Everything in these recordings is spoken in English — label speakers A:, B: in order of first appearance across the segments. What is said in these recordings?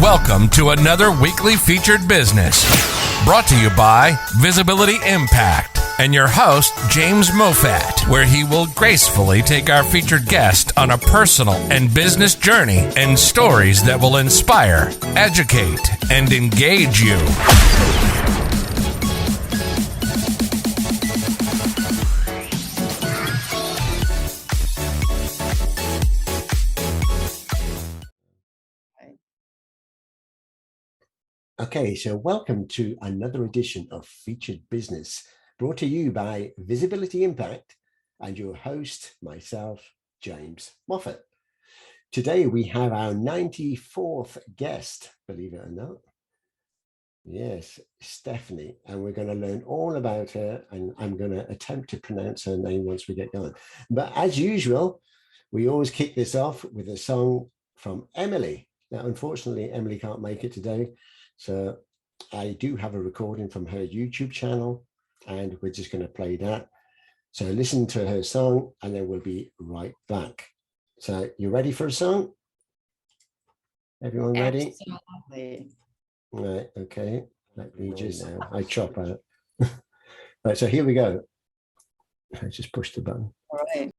A: Welcome to another weekly featured business brought to you by Visibility Impact and your host, James Moffat, where he will gracefully take our featured guest on a personal and business journey and stories that will inspire, educate, and engage you.
B: Okay, so welcome to another edition of Featured Business, brought to you by Visibility Impact and your host, myself, James Moffat. Today we have our 94th guest, believe it or not. Yes, Stephanie, and we're going to learn all about her, and I'm going to attempt to pronounce her name once we get going. But as usual, we always kick this off with a song from Emily. Now, unfortunately, Emily can't make it today. So I do have a recording from her YouTube channel, and we're just going to play that. So listen to her song, and then we'll be right back. So you ready for a song? Everyone ready?
C: Absolutely.
B: Right, okay. Let me just, I chop out. Right, so here we go. I just pushed the button.
C: All right.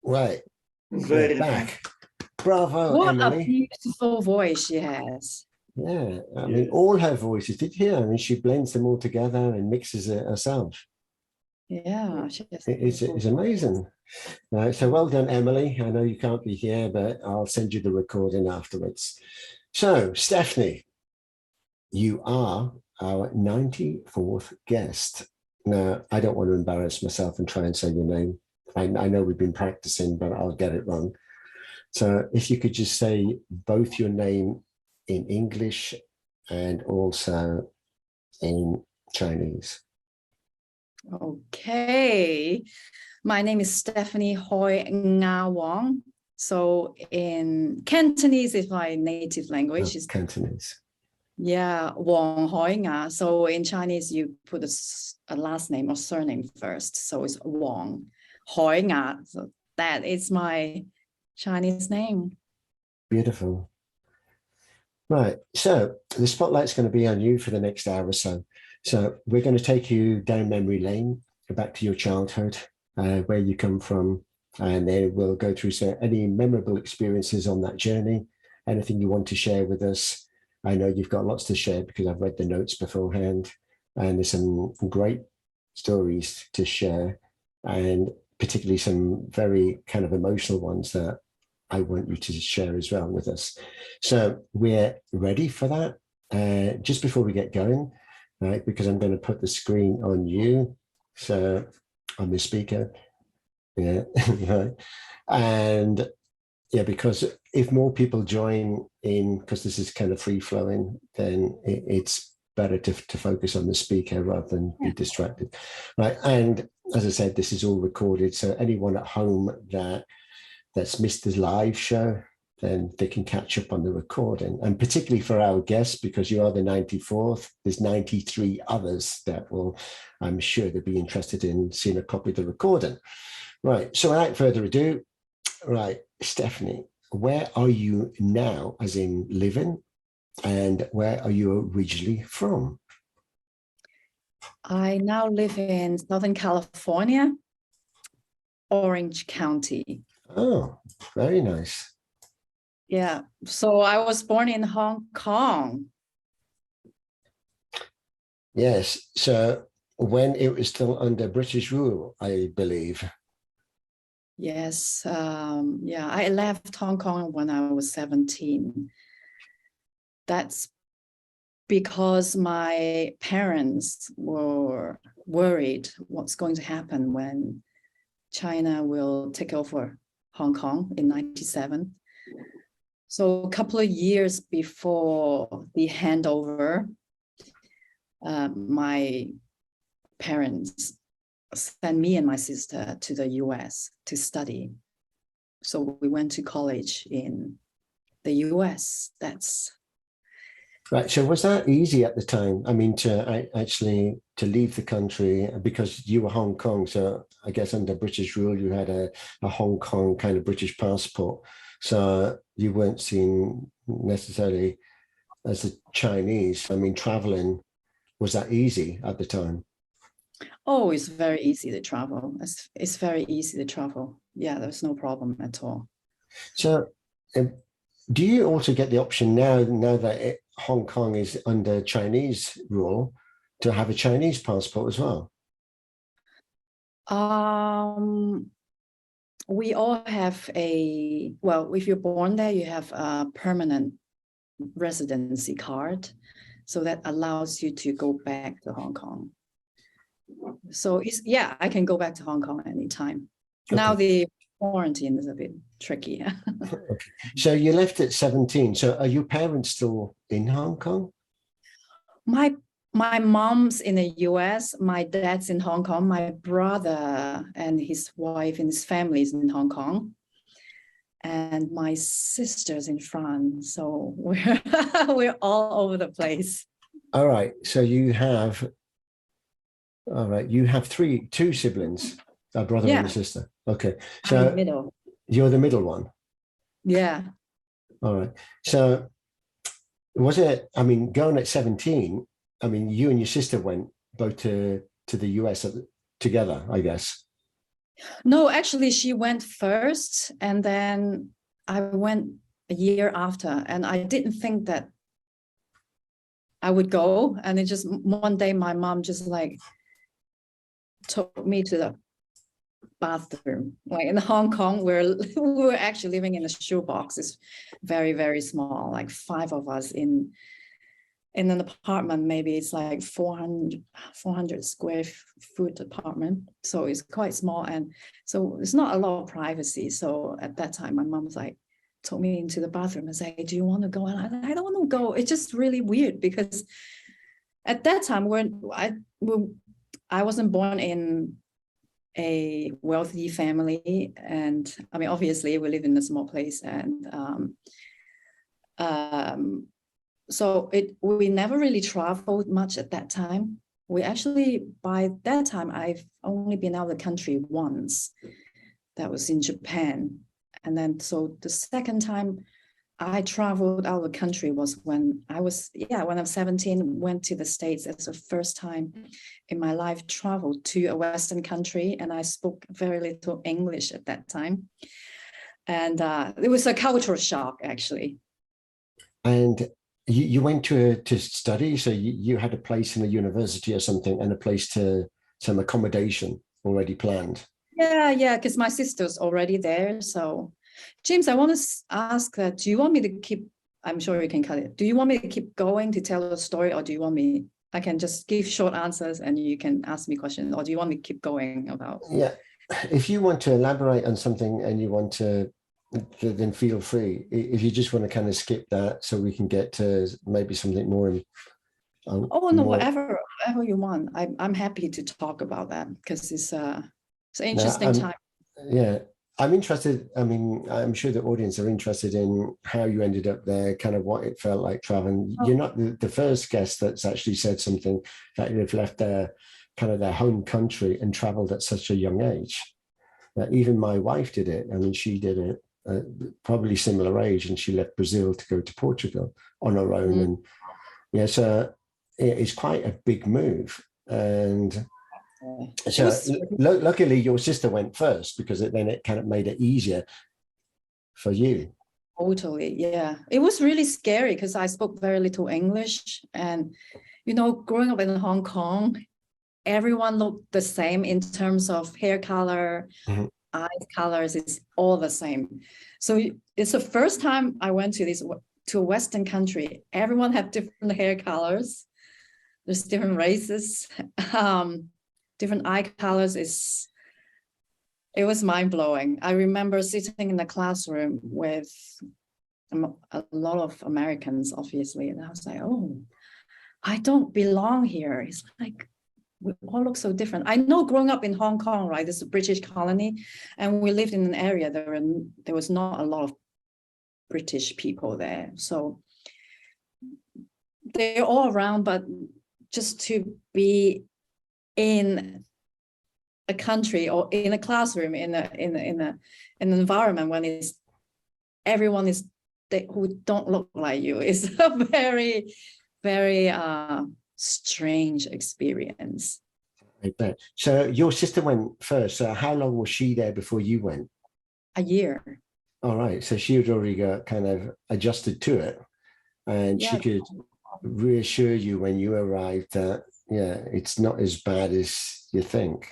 B: Right, we're back. Bravo,
C: What a
B: Emily.
C: beautiful voice she has.
B: Yeah, I mean, all her voices. Did you hear? I mean, she blends them all together and mixes it herself.
C: Yeah, she has
B: It's amazing. So well done, Emily. I know you can't be here, but I'll send you the recording afterwards. So, Stephanie, you are our 94th guest. Now, I don't want to embarrass myself and try and say your name. I know we've been practicing, but I'll get it wrong. So if you could just say both your name in English and also in Chinese.
C: Okay. My name is Stephanie Hoi-Nga Wong. So in Cantonese is my native language.
B: Oh, Cantonese.
C: Yeah, Wong Hoi-Nga. So in Chinese, you put a last name or surname first. So it's Wong Hoi-Nga. So that is my Chinese name.
B: Beautiful. Right. So the spotlight's going to be on you for the next hour or so. So we're going to take you down memory lane, back to your childhood, where you come from, and then we'll go through any memorable experiences on that journey, anything you want to share with us. I know you've got lots to share because I've read the notes beforehand, and there's some great stories to share, and particularly some very kind of emotional ones that I want you to share as well with us. So we're ready for that. Just before we get going, right, because I'm going to put the screen on you. So on the speaker. Yeah. Right. And yeah, because if more people join in, because this is kind of free flowing, then it's better to focus on the speaker rather than be distracted. Right. And as I said, this is all recorded. So anyone at home that's missed the live show, then they can catch up on the recording. And particularly for our guests, because you are the 94th, there's 93 others that will, I'm sure they'll be interested in seeing a copy of the recording. Right, so without further ado, right, Stephanie, where are you now, as in living, and where are you originally from?
C: I now live in Southern California, Orange County.
B: Oh, very nice.
C: Yeah, so I was born in Hong Kong.
B: Yes, so when it was still under British rule, I believe.
C: Yes, yeah, I left Hong Kong when I was 17. That's because my parents were worried what's going to happen when China will take over Hong Kong in 97. So a couple of years before the handover, my parents sent me and my sister to the US to study. So we went to college in the US. That's
B: right. So was that easy at the time? I mean, to leave the country, because you were Hong Kong. So I guess under British rule, you had a Hong Kong kind of British passport. So you weren't seen necessarily as a Chinese. I mean, traveling, was that easy at the time?
C: Oh, it's very easy to travel. It's very easy to travel. Yeah, there's no problem at all.
B: So do you also get the option now that Hong Kong is under Chinese rule to have a Chinese passport as well?
C: We all have if you're born there, you have a permanent residency card. So that allows you to go back to Hong Kong. So I can go back to Hong Kong anytime. Okay. Now the quarantine is a bit tricky.
B: Okay. So you left at 17. So are your parents still in Hong Kong?
C: My mom's in the US, my dad's in Hong Kong, my brother and his wife and his family is in Hong Kong. And my sister's in France. So we're all over the place.
B: All right. So you have two siblings, a brother and a sister. Okay. So
C: I'm the middle.
B: You're the middle one. Yeah. All right. So was it, I mean, going at 17, I mean, you and your sister went both to the US together, I guess.
C: No, actually she went first and then I went a year after, and I didn't think that I would go. And it just one day my mom just like took me to the bathroom. Like in Hong Kong, we were actually living in a shoebox. It's very, very small, like 5 of us in an apartment. Maybe it's like 400 square foot apartment. So it's quite small. And so it's not a lot of privacy. So at that time, my mom was like, took me into the bathroom and said, do you want to go? And I don't want to go. It's just really weird because at that time when I wasn't born in a wealthy family, and I mean obviously we live in a small place, and so we never really traveled much at that time. We actually, by that time, I've only been out of the country once. That was in Japan. And then so the second time I traveled out of the country was when I was 17, went to the States. That's the first time in my life traveled to a Western country, and I spoke very little English at that time. And it was a cultural shock, actually.
B: And you went to study, so you had a place in a university or something, and a place to some accommodation already planned.
C: Yeah, because my sister's already there. So, James, I want to ask that, do you want me to keep, I'm sure you can cut it. Do you want me to keep going to tell the story, or do you want me, I can just give short answers and you can ask me questions, or do you want me to keep going about?
B: Yeah, if you want to elaborate on something and you want to, then feel free. If you just want to kind of skip that so we can get to maybe something more.
C: Oh no, whatever you want. I'm happy to talk about that because it's an interesting time.
B: Yeah, I'm interested. I mean, I'm sure the audience are interested in how you ended up there, kind of what it felt like traveling. You're not the first guest that's actually said something that you've left their kind of their home country and traveled at such a young age. Even my wife did it. I mean, she did it probably similar age, and she left Brazil to go to Portugal on her own. And yeah, so it's quite a big move. And so luckily your sister went first, because then it kind of made it easier for you.
C: Totally, yeah. It was really scary because I spoke very little English, and growing up in Hong Kong, everyone looked the same in terms of hair color, eye colors. It's all the same. So it's the first time I went to a Western country. Everyone had different hair colors. There's different races, different eye colors. It was mind-blowing. I remember sitting in the classroom with a lot of Americans, obviously, and I was like, oh, I don't belong here. It's like, we all look so different. I know growing up in Hong Kong, right, this is a British colony, and we lived in an area there was not a lot of British people there. So they're all around, but just to be in a country or in a classroom in an environment when everyone is who don't look like you is a very, very strange experience.
B: I bet. So your sister went first. So how long was she there before you went?
C: A year.
B: All right. So she had already got kind of adjusted to it, and she could reassure you when you arrived that, it's not as bad as you think.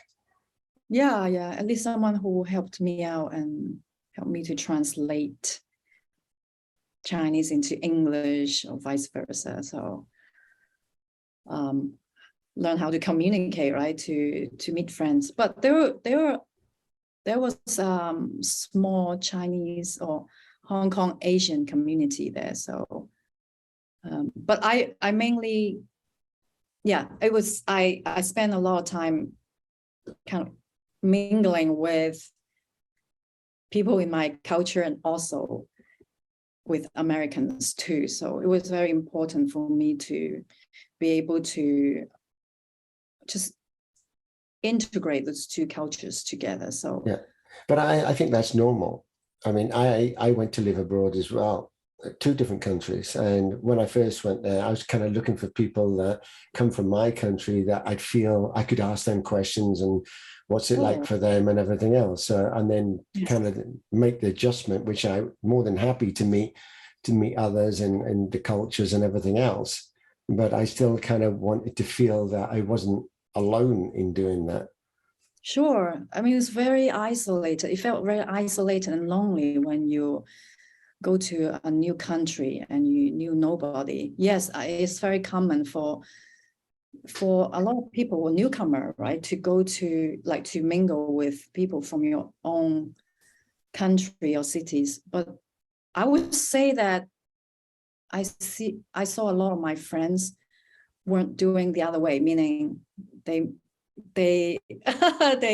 C: Yeah. At least someone who helped me out and helped me to translate Chinese into English or vice versa. So learn how to communicate, right? To meet friends. But there was small Chinese or Hong Kong Asian community there. So but I mainly, it was I spent a lot of time kind of mingling with people in my culture and also with Americans too. So it was very important for me to be able to just integrate those two cultures together. So
B: but I think that's normal. I mean, I went to live abroad as well, two different countries. And when I first went there, I was kind of looking for people that come from my country that I'd feel I could ask them questions and what's it like for them and everything else. And then kind of make the adjustment, which I'm more than happy to meet others and the cultures and everything else. But I still kind of wanted to feel that I wasn't alone in doing that.
C: Sure. I mean, it's very isolated. It felt very isolated and lonely when you go to a new country and you knew nobody. Yes, it's very common for a lot of people who are newcomer, right, to go to like to mingle with people from your own country or cities. But I would say that I saw a lot of my friends weren't doing the other way, meaning they they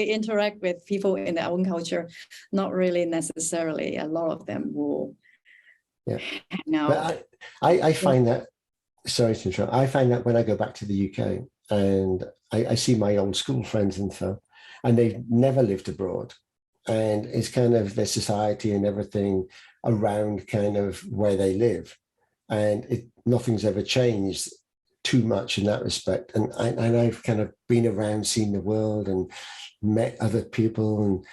C: interact with people in their own culture, not really necessarily. A lot of them will hang out.
B: But I find that, sorry to interrupt, I find that when I go back to the UK and I see my old school friends and stuff, and they've never lived abroad, and it's kind of their society and everything around kind of where they live, and nothing's ever changed too much in that respect. And I've kind of been around, seen the world, and met other people, and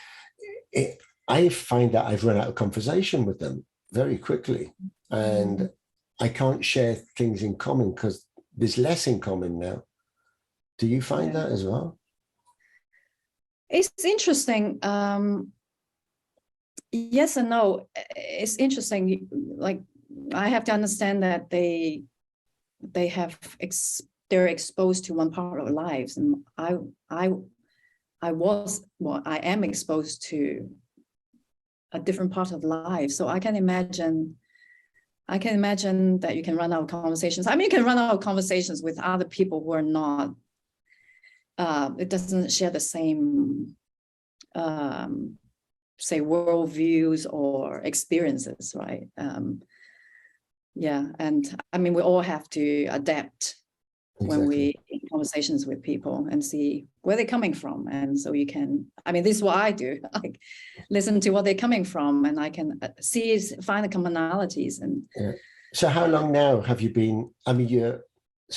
B: I find that I've run out of conversation with them very quickly, and I can't share things in common because there's less in common now. Do you find that as well?
C: It's interesting. Yes and no. It's interesting. Like I have to understand that they're exposed to one part of their lives, and I am exposed to a different part of life. So I can imagine that you can run out of conversations. I mean, you can run out of conversations with other people who are not, it doesn't share the same, say, worldviews or experiences, right? And I mean, we all have to adapt when we in conversations with people and see where they're coming from. And so you can, I mean, this is what I do. I listen to what they're coming from, and I can find the commonalities. And
B: so how long now have you been, I mean, you're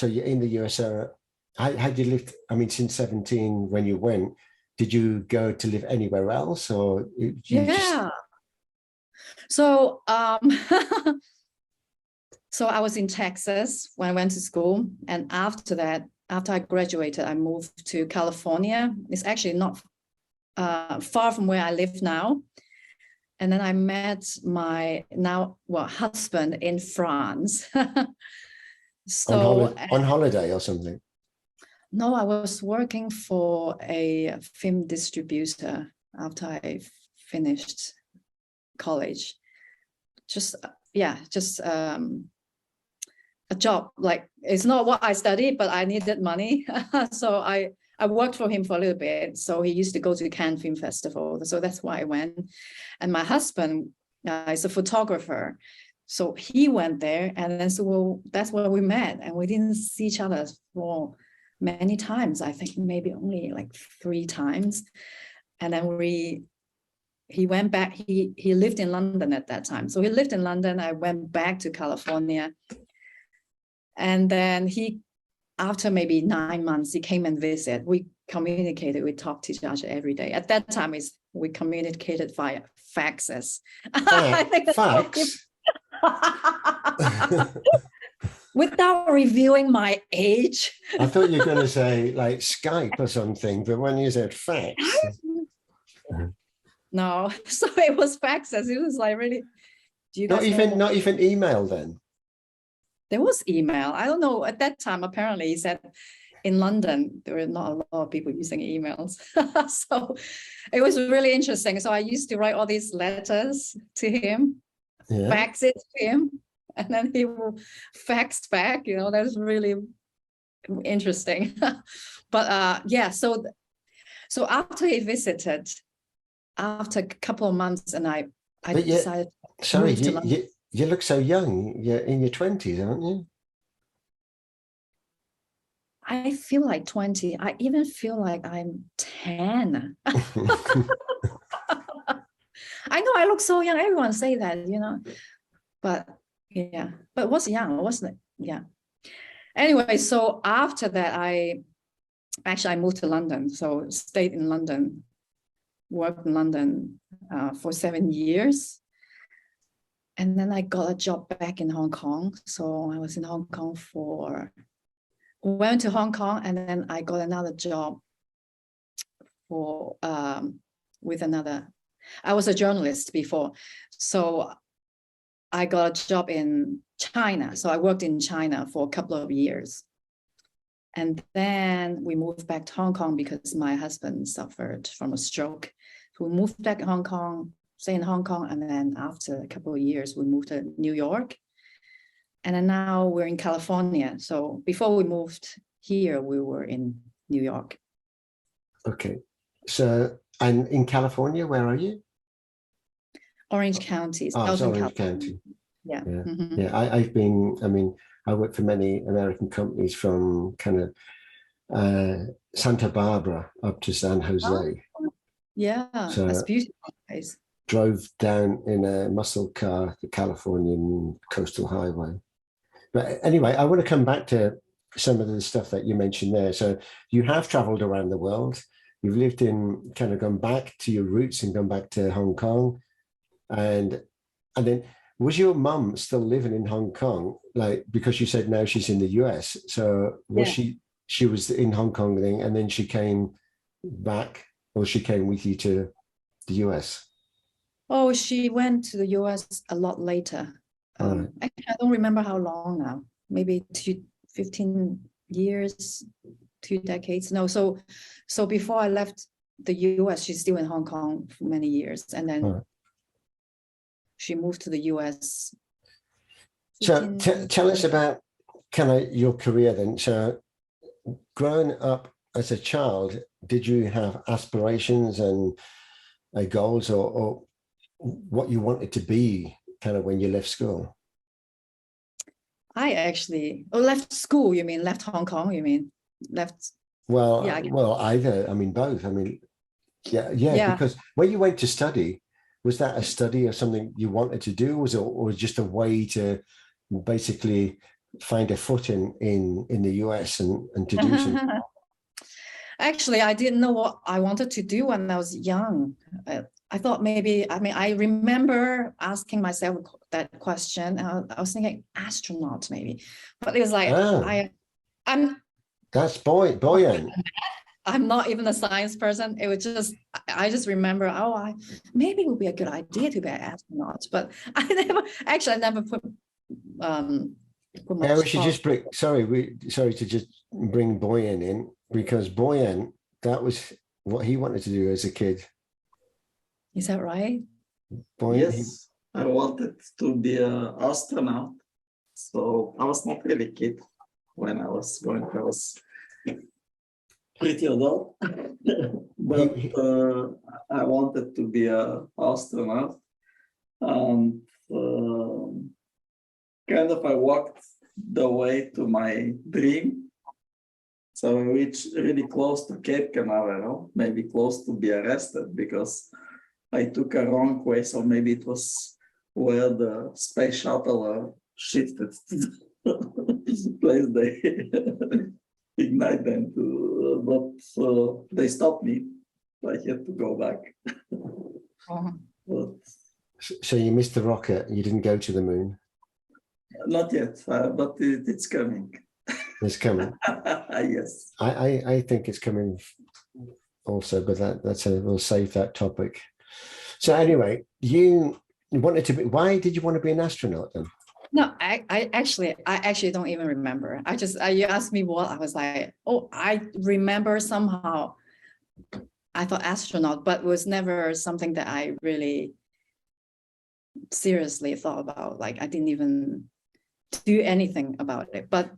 B: in the USA. How did you live, I mean, since 17 when you went, did you go to live anywhere else, or
C: So so I was in Texas when I went to school, and after that, after I graduated, I moved to California. It's actually not far from where I live now. And then I met my husband in France.
B: On holiday or something?
C: No, I was working for a film distributor after I finished college. Just a job. Like, it's not what I studied, but I needed money. So I worked for him for a little bit. So he used to go to Cannes Film Festival. So that's why I went. And my husband is a photographer. So he went there, and then that's where we met. And we didn't see each other for many times. I think maybe only like 3 times. And then he went back. He lived in London at that time. So he lived in London. I went back to California. And then after maybe 9 months, he came and visited. We communicated. We talked to each other every day. At that time, we communicated via faxes.
B: Fax?
C: Without revealing my age.
B: I thought you were going to say like Skype or something, but when you said fax.
C: No, so it was faxes. It was like really. Do you
B: not even email then?
C: There was email. I don't know. At that time, apparently, he said in London, there were not a lot of people using emails. So it was really interesting. So I used to write all these letters to him, fax it to him, and then he will fax back. That's really interesting. But so after he visited, after a couple of months, and I decided.
B: Sorry, you look so young. You're in your 20s, aren't you?
C: I feel like 20. I even feel like I'm 10. I know I look so young. Everyone say that, but Yeah, but it was young, wasn't it? Yeah. Anyway, so after that, I moved to London. So stayed in London, worked in London for 7 years. And then I got a job back in Hong Kong. So I was in Hong Kong went to Hong Kong, and then I got another job with another. I was a journalist before. So I got a job in China. So I worked in China for a couple of years. And then we moved back to Hong Kong because my husband suffered from a stroke. We moved back to Hong Kong, stay in Hong Kong. And then after a couple of years, we moved to New York. And then now we're in California. So before we moved here, we were in New York.
B: Okay. So, and in California, where are you?
C: Orange County.
B: Oh, it's Orange County.
C: Yeah.
B: Yeah.
C: Mm-hmm.
B: Yeah. I work for many American companies from kind of Santa Barbara up to San Jose.
C: Oh, yeah,
B: So
C: that's beautiful place.
B: drove down in a muscle car, the Californian coastal highway. But anyway, I want to come back to some of the stuff that you mentioned there. So you have traveled around the world. You've lived in, kind of gone back to your roots and gone back to Hong Kong. And then was your mum still living in Hong Kong? Like, because you said now she's in the US. So was she was in Hong Kong then, and then she came back, or she came with you to the US?
C: Oh, she went to the US a lot later.
B: Right.
C: Actually, I don't remember how long now. Maybe 15 years, 2 decades. No, so before I left the US, she's still in Hong Kong for many years, and then she moved to the US.
B: So tell us about kind of your career then. So growing up as a child, did you have aspirations and goals, or what you wanted to be kind of when you left school?
C: I actually left school. You mean left Hong Kong? You mean left?
B: Well,
C: Yeah.
B: well, either. I mean, both. I mean, yeah. Because when you went to study, was that a study or something you wanted to do, or just a way to basically find a foot in the US and to do something?
C: Actually, I didn't know what I wanted to do when I was young. I thought maybe, I remember asking myself that question. I was thinking astronaut maybe, but it was like,
B: that's buoyant.
C: I'm not even a science person. It was just, I just remember, maybe it would be a good idea to be an astronaut, but I never put much
B: we should
C: thought.
B: just bring, sorry to just bring buoyant in, because buoyant, that was what he wanted to do as a kid.
C: Is that right?
B: Buoyant,
D: yes, I wanted to be an astronaut. So I was not really a kid when I was going. I was pretty adult, but I wanted to be an astronaut, and kind of I walked the way to my dream. So I reached really close to Cape Canaveral, maybe close to be arrested because I took a wrong way. So maybe it was where the space shuttle shifted to the place they ignite them to, but they stopped me. I had to go back. But,
B: so you missed the rocket. You didn't go to the moon.
D: Not yet, but it's coming.
B: It's coming.
D: Yes.
B: I think it's coming also, but we'll save that topic. So anyway, you wanted to be. Why did you want to be an astronaut then?
C: No, I actually don't even remember. You asked me what, I was like, I remember somehow. I thought astronaut, but it was never something that I really seriously thought about. Like I didn't even do anything about it. But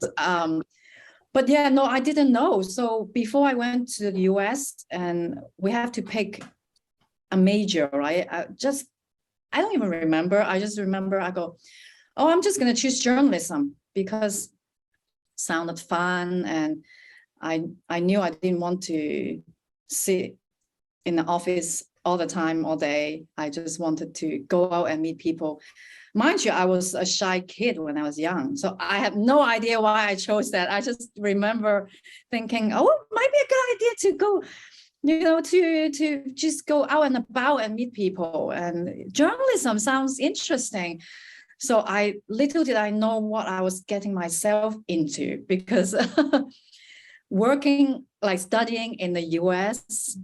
C: yeah, no, I didn't know. So before I went to the US, and we have to pick a major, right? I don't even remember. I just remember I go, I'm just going to choose journalism because it sounded fun. And I knew I didn't want to sit in the office all the time, all day. I just wanted to go out and meet people. Mind you, I was a shy kid when I was young, so I have no idea why I chose that. I just remember thinking, oh, it might be a good idea to go, to just go out and about and meet people. And journalism sounds interesting. So little did I know what I was getting myself into, because studying in the US,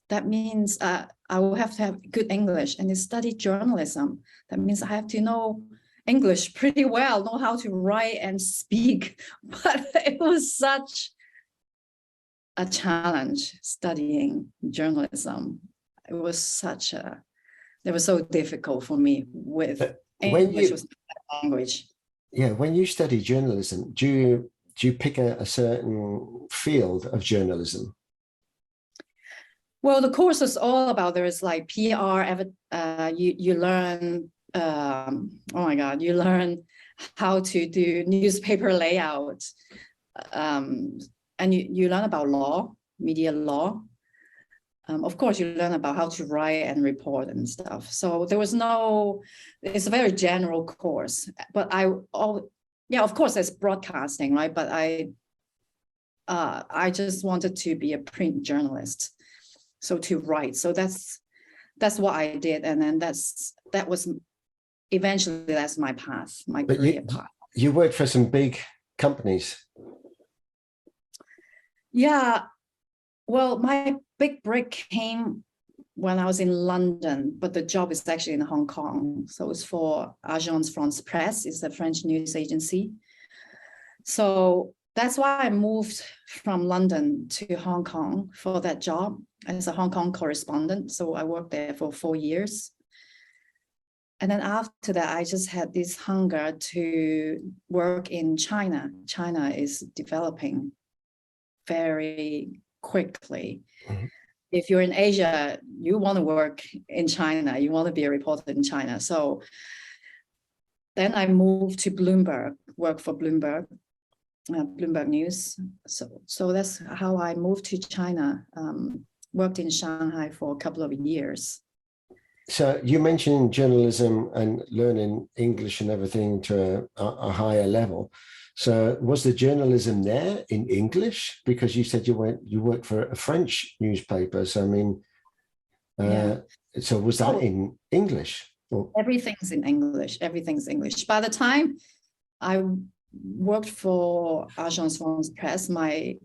C: that means I will have to have good English, and to study journalism, that means I have to know English pretty well, know how to write and speak. But it was such a challenge studying journalism. It was so difficult for me with English was my language.
B: Yeah, when you study journalism, do you pick a certain field of journalism?
C: Well, the course is all about, there is like PR, you learn, you learn how to do newspaper layout, and you learn about law, media law. Of course, you learn about how to write and report and stuff. So it's a very general course, but of course, there's broadcasting, right? But I just wanted to be a print journalist. So to write, so that's what I did, and then that was eventually that's my path, my career path.
B: You worked for some big companies.
C: Yeah, well, my big break came when I was in London, but the job is actually in Hong Kong. So it's for Agence France Presse, it's a French news agency. So that's why I moved from London to Hong Kong for that job as a Hong Kong correspondent. So I worked there for 4 years. And then after that, I just had this hunger to work in China. China is developing very quickly. Mm-hmm. If you're in Asia, you want to work in China, you want to be a reporter in China. So then I moved to Bloomberg, work for Bloomberg News. So that's how I moved to China, worked in Shanghai for a couple of years.
B: So you mentioned journalism and learning English and everything to a higher level. So was the journalism there in English? Because you said you worked for a French newspaper. So I mean, so was that in English? Or?
C: Everything's in English. Everything's English. By the time I worked for Agence France Presse, my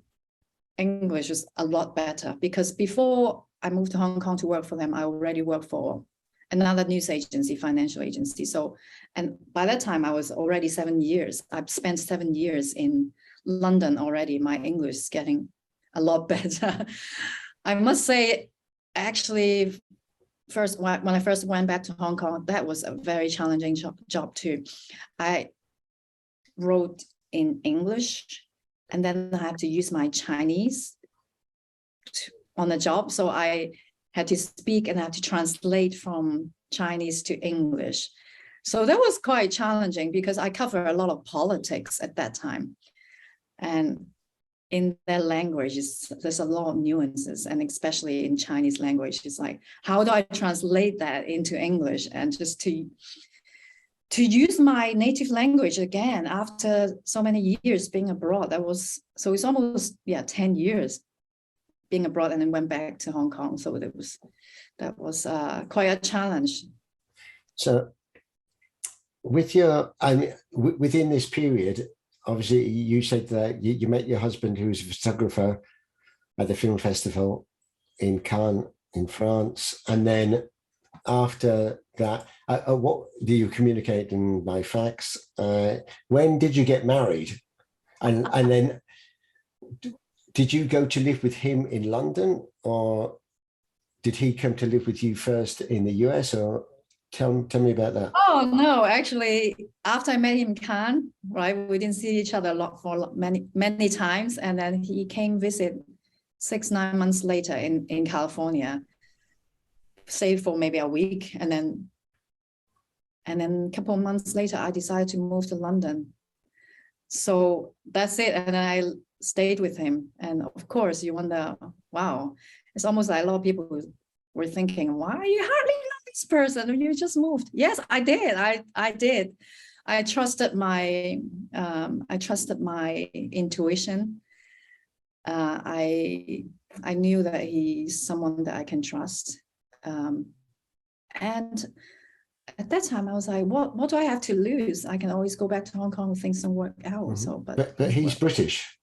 C: English was a lot better, because before I moved to Hong Kong to work for them, I already worked for another news agency, financial agency. So, and by that time I was already 7 years. I've spent 7 years in London already. My English is getting a lot better. I must say, actually, when I first went back to Hong Kong, that was a very challenging job too. I wrote in English, and then I had to use my Chinese on the job. So I had to speak and I had to translate from Chinese to English. So that was quite challenging, because I cover a lot of politics at that time. And in their language, there's a lot of nuances, and especially in Chinese language, it's like, how do I translate that into English? And just to use my native language again after so many years being abroad. So it's almost 10 years being abroad, and then went back to Hong Kong. So that was quite a challenge.
B: So within this period, obviously you said that you met your husband, who was a photographer at the film festival in Cannes in France, and then after that, what do you communicate by fax? When did you get married? And then did you go to live with him in London, or did he come to live with you first in the US? Or tell me about that.
C: Oh no, actually, after I met him in Cannes, right, we didn't see each other for many times, and then he came visit 6-9 months later in California, stayed for maybe a week, and then a couple of months later, I decided to move to London. So that's it, and I stayed with him. And of course, you wonder, wow, it's almost like a lot of people who were thinking, why you hardly know this person? You just moved. Yes, I did. I did. I trusted my intuition. I knew that he's someone that I can trust. And at that time, I was like, what do I have to lose? I can always go back to Hong Kong if things don't work out.
B: Mm-hmm.
C: So,
B: but he's British.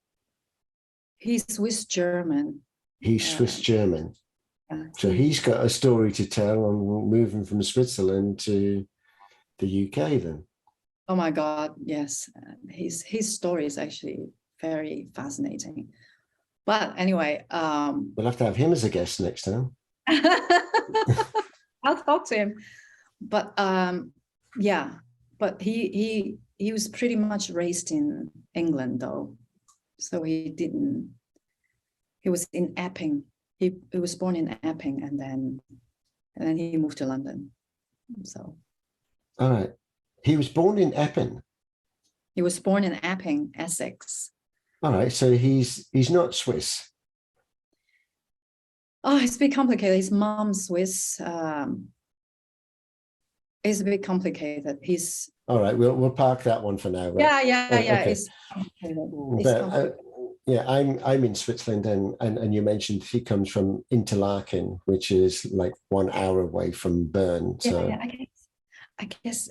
C: He's Swiss German.
B: He's Swiss German. So he's got a story to tell on moving from Switzerland to the UK then.
C: Oh my God, yes. His story is actually very fascinating. But anyway,
B: we'll have to have him as a guest next time.
C: I'll talk to him. But yeah, but he was pretty much raised in England though. So he was in Epping. He was born in Epping and then he moved to London. So
B: all right. He was born in Epping.
C: He was born in Epping, Essex.
B: All right. So he's not Swiss.
C: Oh, it's a bit complicated. His mom's Swiss. It's a bit complicated. He's
B: all right. We'll park that one for now.
C: Right? Yeah. Okay.
B: It's complicated. Yeah, I'm in Switzerland, and you mentioned he comes from Interlaken, which is like 1 hour away from Bern. So
C: yeah, I guess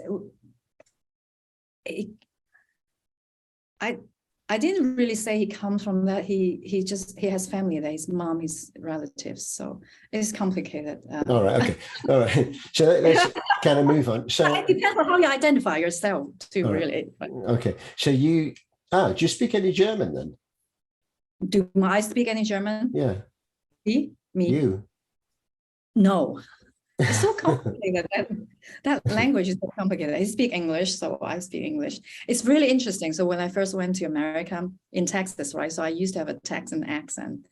C: I didn't really say he comes from that. He has family there. His mom, his relatives. So it's complicated.
B: All right. Okay. All right. So let's kind of move on. So
C: it depends on how you identify yourself too, really.
B: Right. Okay. So do you speak any German then?
C: Do I speak any German?
B: Yeah.
C: Me?
B: You?
C: No. It's so complicated. That language is so complicated. I speak English, so I speak English. It's really interesting. So when I first went to America in Texas, right? So I used to have a Texan accent.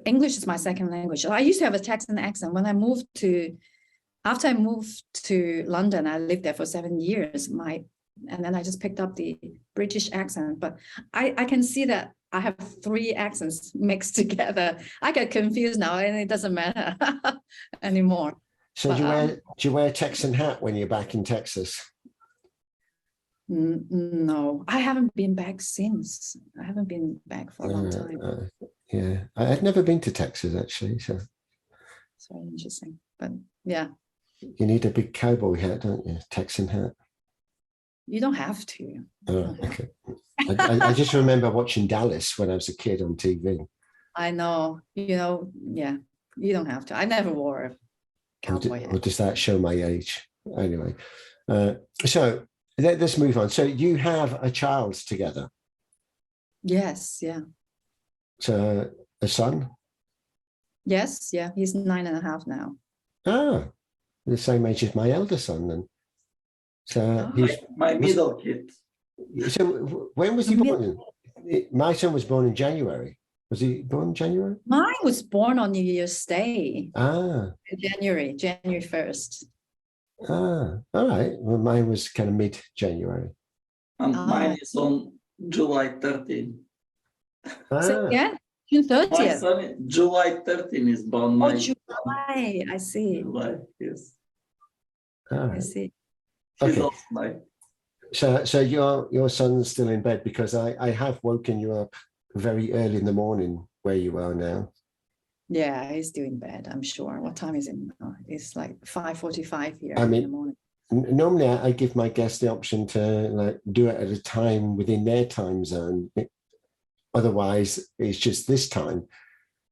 C: English is my second language. So I used to have a Texan accent. After I moved to London, I lived there for 7 years. And then I just picked up the British accent. But I can see that I have 3 accents mixed together. I get confused now, and it doesn't matter anymore.
B: So do you wear a Texan hat when you're back in Texas?
C: No, I haven't been back since. I haven't been back for a long time.
B: Yeah, I've never been to Texas actually. So
C: it's very interesting. But yeah,
B: you need a big cowboy hat, don't you? Texan hat.
C: You don't have to.
B: Oh, okay. I just remember watching Dallas when I was a kid on TV.
C: I know, yeah, you don't have to. I never wore a cowboy hat.
B: Or does that show my age? Anyway, so let's move on. So you have a child together?
C: Yes, yeah.
B: So a son?
C: Yes, yeah. He's 9.5 now.
B: Ah, the same age as my elder son then. So he's
D: my middle kid.
B: So when was he born? My son was born in January. Was he born in January?
C: Mine was born on New Year's Day.
B: January
C: 1st.
B: All right. Well, mine was kind of mid-January.
D: And mine is on July 13.
C: So again, June 30th.
D: My son, July 13 is born.
C: July. I see.
D: July, yes.
B: All right.
C: I see.
B: Okay. So your son's still in bed, because I have woken you up very early in the morning where you are now.
C: Yeah, he's doing bed, I'm sure. What time is it now? It's like 5:45 here
B: in
C: the morning.
B: Normally I give my guests the option to do it at a time within their time zone. Otherwise, it's just this time.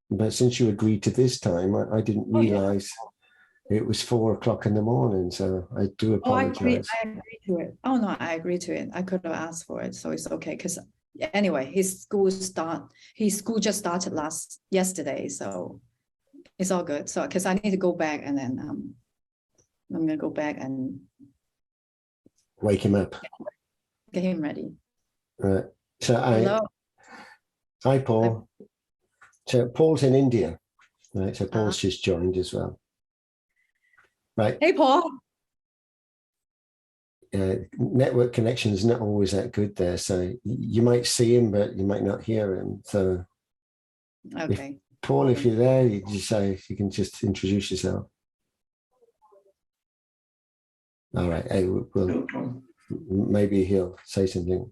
B: But since you agreed to this time, I didn't realize it was 4 o'clock in the morning. So I do apologize.
C: I agree to it. Oh, no, I agree to it. I could have asked for it. So it's okay. Because anyway, his school just started yesterday. So it's all good. So because I need to go back, and then I'm going to go back and
B: wake him up.
C: Get him ready.
B: Right. So hi, Paul. So Paul's in India. Right. So Paul's just joined as well. Right.
C: Hey, Paul.
B: Network connection is not always that good there. So you might see him, but you might not hear him. So
C: okay.
B: Paul, if you're there, you just say you can just introduce yourself. All right. Hey, we'll maybe he'll say something.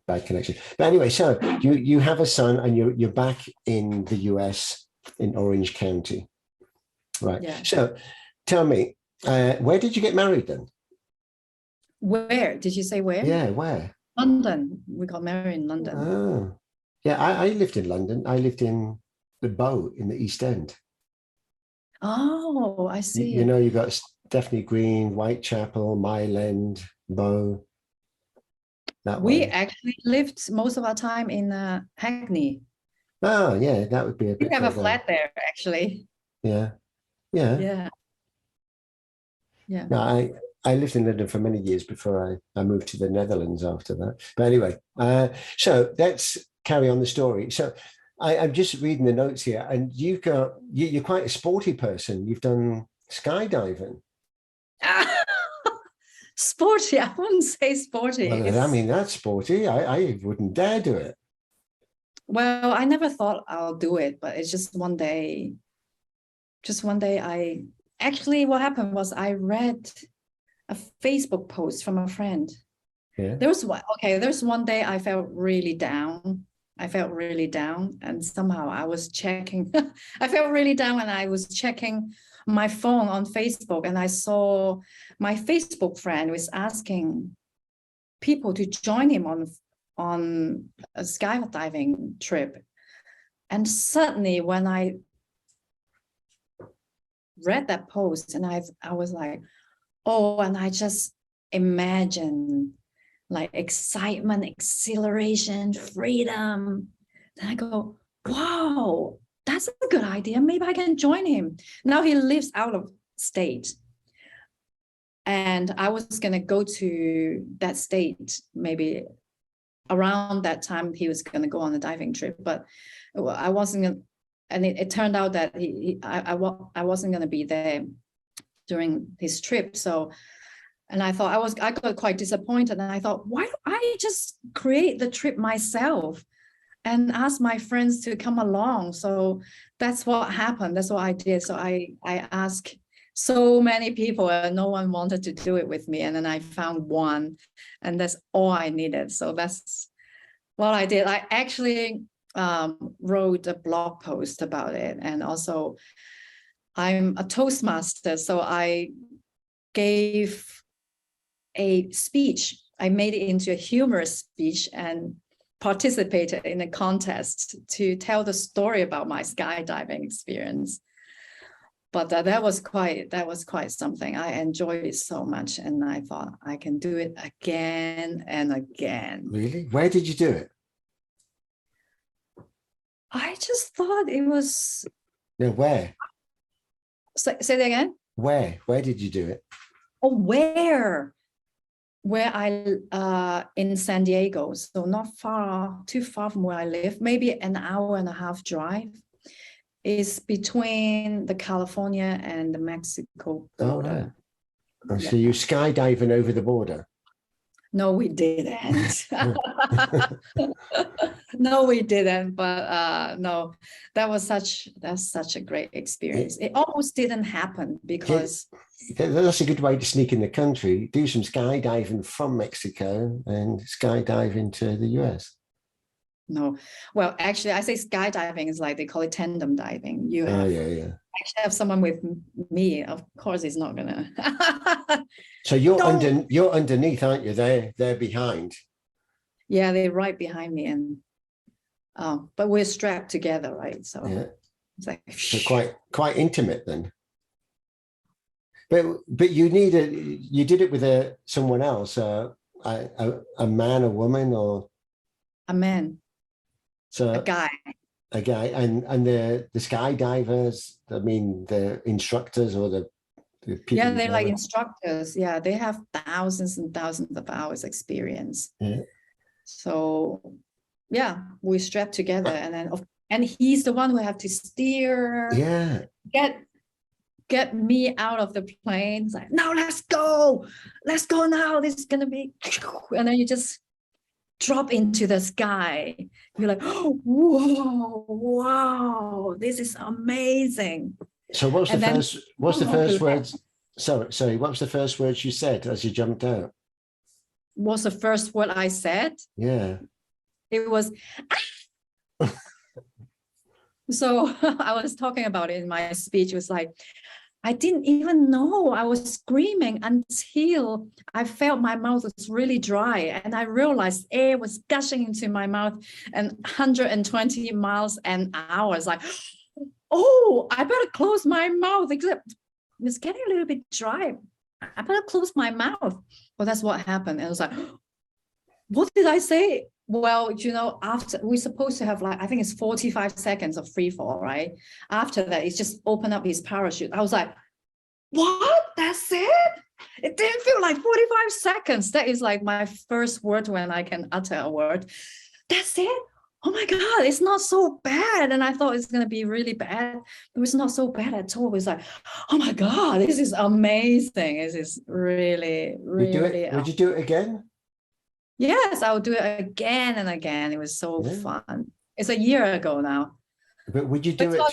B: Bad connection. But anyway, so you have a son, and you're back in the US in Orange County, right?
C: Yeah.
B: So tell me, where did you get married then?
C: Where did you say where?
B: Yeah, where?
C: London. We got married in London.
B: Oh, yeah. I lived in London. I lived in the Bow in the East End.
C: Oh, I see.
B: You know, you got Stephanie Green, Whitechapel, Mile End, Bow. That
C: We
B: way.
C: actually lived most of our time in Hackney.
B: Oh, yeah, that would be a
C: We
B: bit
C: have a
B: further.
C: flat there, actually.
B: Yeah, yeah.
C: Yeah. Yeah.
B: No, I lived in London for many years before I moved to the Netherlands after that. But anyway, so let's carry on the story. So I'm just reading the notes here, and you're quite a sporty person. You've done skydiving.
C: Sporty. I wouldn't say sporty.
B: Well, I mean, that's sporty. I wouldn't dare do it.
C: Well, I never thought I'll do it, but it's just one day what happened was I read a Facebook post from a friend.
B: Yeah.
C: There's one day I felt really down. And somehow I was checking. I felt really down, and I was checking my phone on Facebook, and I saw my Facebook friend was asking people to join him on a skydiving trip. And suddenly when I read that post, and I was like, oh, and I just imagine like excitement, exhilaration, freedom. Then I go, wow, that's a good idea. Maybe I can join him. Now he lives out of state. And I was going to go to that state maybe around that time he was going to go on a diving trip, but I wasn't going to, and it turned out that I wasn't going to be there during his trip. So, and I thought I got quite disappointed, and I thought, why don't I just create the trip myself and ask my friends to come along? So that's what happened. That's what I did. So I asked so many people, and no one wanted to do it with me. And then I found one, and that's all I needed. So that's what I did. I actually wrote a blog post about it. And also I'm a Toastmaster. So I gave a speech. I made it into a humorous speech and participated in a contest to tell the story about my skydiving experience. But that was quite something. I enjoyed it so much, and I thought I can do it again and again.
B: Really? Where did you do it?
C: I just thought it was.
B: No, where?
C: Say that again.
B: Where did you do it?
C: Oh, where I in San Diego, so not too far from where I live, maybe an hour and a half drive. Is between the California and the Mexico border.
B: Oh, right. So you skydiving over the border?
C: No, we didn't. No, we didn't. But no, that's such a great experience. It almost didn't happen because
B: that's a good way to sneak in the country. Do some skydiving from Mexico and skydive into the US.
C: No, well, actually, I say skydiving is like they call it tandem diving. You have actually have someone with me. Of course, it's not gonna.
B: So you're underneath, aren't you? They're behind.
C: Yeah, they're right behind me, and but we're strapped together, right? So it's like
B: so quite intimate then. But you did it with someone else, a man, a woman, or
C: a man.
B: So
C: a guy,
B: and the skydivers. I mean, the instructors or the people.
C: Yeah, they're like instructors. Yeah, they have thousands and thousands of hours experience.
B: Yeah.
C: So, yeah, we strap together, and he's the one who have to steer.
B: Yeah.
C: Get me out of the plane. It's like, no, let's go now. This is gonna be, and then you just drop into the sky. You're like, oh, whoa, wow, this is amazing.
B: So what's
C: And
B: the
C: then
B: first words? Sorry, what was the first words you said as you jumped out?
C: what's the first word I said?
B: Yeah.
C: It was, so I was talking about it in my speech. It was like, I didn't even know I was screaming until I felt my mouth was really dry. And I realized air was gushing into my mouth and 120 miles an hour. It's like, oh, I better close my mouth, except it's getting a little bit dry. I better close my mouth. Well, that's what happened. And I was like, what did I say? Well, after we're supposed to have like, I think it's 45 seconds of free fall, right? After that, it's just open up his parachute. I was like, what? That's it? It didn't feel like 45 seconds. That is like my first word when I can utter a word. That's it? Oh my God, it's not so bad. And I thought it's going to be really bad. It was not so bad at all. It was like, oh my God, this is amazing. This is really, really.
B: Would you do it again?
C: Yes, I'll do it again and again. It was so fun. It's a year ago now.
B: But would you do it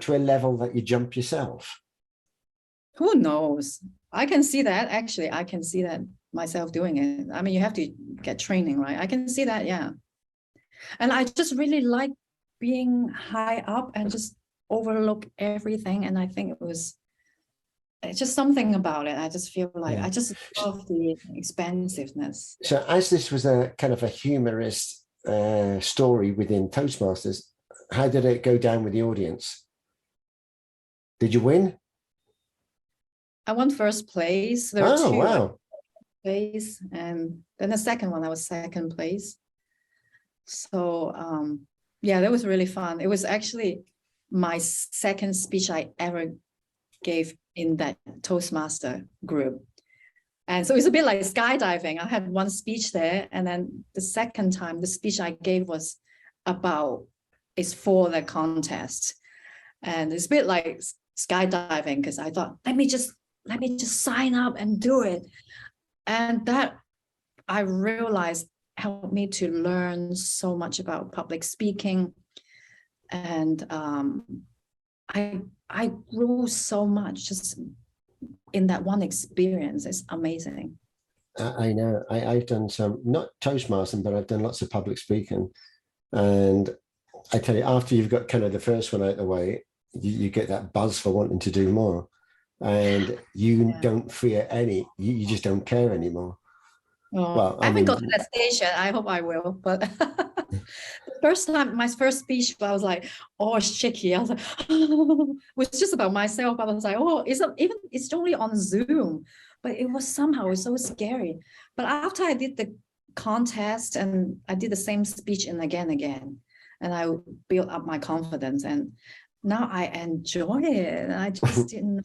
B: to a level that you jump yourself?
C: Who knows? I can see that. Actually, I can see that myself doing it. I mean, you have to get training, right? I can see that, yeah. And I just really like being high up and just overlook everything. And I think it's just something about it. I just feel like I just love the expansiveness.
B: So as this was a kind of a humorous story within Toastmasters, how did it go down with the audience? Did you win?
C: I won first place. There were two.
B: Wow.
C: Place, and then the second one I was second place. So yeah, that was really fun. It was actually my second speech I ever gave in that Toastmaster group. And so it's a bit like skydiving. I had one speech there, and then the second time the speech I gave was for the contest. And it's a bit like skydiving because I thought, let me just sign up and do it. And that I realized helped me to learn so much about public speaking. And I grew so much just in that one experience. It's amazing.
B: I know. I've done some, not Toastmastering, but I've done lots of public speaking. And I tell you, after you've got kind of the first one out of the way, you get that buzz for wanting to do more. And you don't fear you just don't care anymore.
C: Well, I haven't got to that stage yet. I hope I will. But the first time, my first speech, I was like, oh, shaky. I was like, oh. It was just about myself. I was like, oh, it's only on Zoom. But it was so scary. But after I did the contest and I did the same speech and again, and I built up my confidence, and now I enjoy it. And I just didn't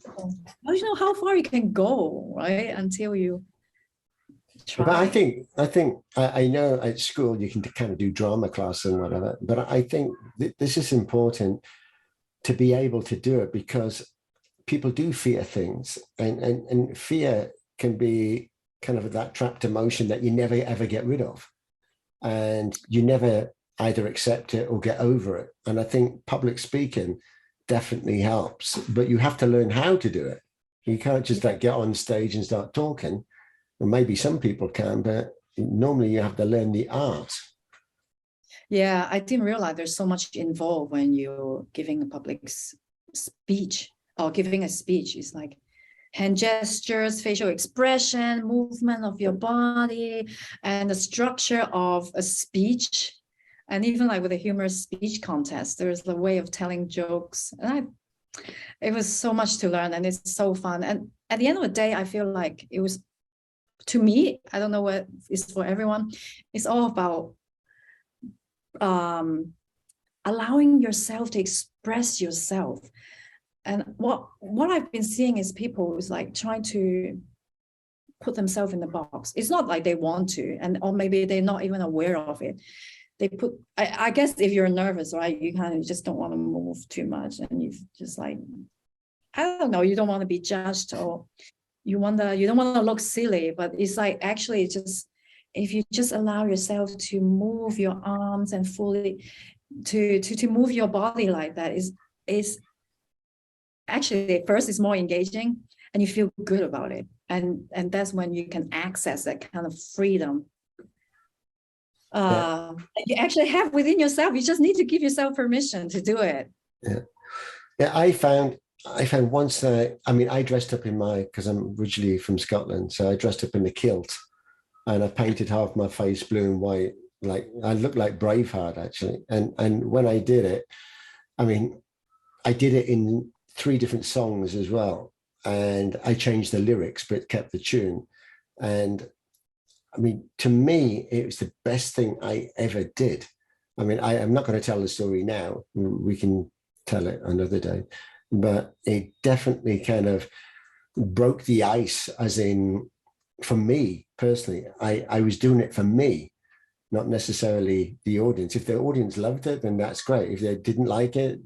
C: know how far you can go, right? Until you try.
B: But I know at school you can kind of do drama class and whatever, but I think this is important to be able to do it, because people do fear things, and fear can be kind of that trapped emotion that you never ever get rid of, and you never either accept it or get over it. And I think public speaking definitely helps, but you have to learn how to do it. You can't just like get on stage and start talking. Well, maybe some people can, but normally you have to learn the art.
C: Yeah, I didn't realize there's so much involved when you're giving a public speech or giving a speech. It's like hand gestures, facial expression, movement of your body, and the structure of a speech. And even like with a humorous speech contest, there's a way of telling jokes. And it was so much to learn, and it's so fun. And at the end of the day, I feel like it was, to me, I don't know what is for everyone, it's all about allowing yourself to express yourself. And what I've been seeing is people is like trying to put themselves in the box. It's not like they want to, or maybe they're not even aware of it. They put, I guess if you're nervous, right, you kind of just don't want to move too much, and you just like, I don't know, you don't want to be judged, or you don't want to look silly, but it's like actually just if you just allow yourself to move your arms and fully to move your body like that is actually at first it's more engaging and you feel good about it. And that's when you can access that kind of freedom. You actually have within yourself. You just need to give yourself permission to do it.
B: Yeah, I found once, I dressed up in because I'm originally from Scotland, so I dressed up in the kilt and I painted half my face blue and white, like I looked like Braveheart actually. And when I did it, I did it in 3 different songs as well. And I changed the lyrics, but kept the tune. And to me, it was the best thing I ever did. I'm not going to tell the story now. We can tell it another day. But it definitely kind of broke the ice, as in, for me personally, I was doing it for me, not necessarily the audience. If the audience loved it, then that's great. If they didn't like it,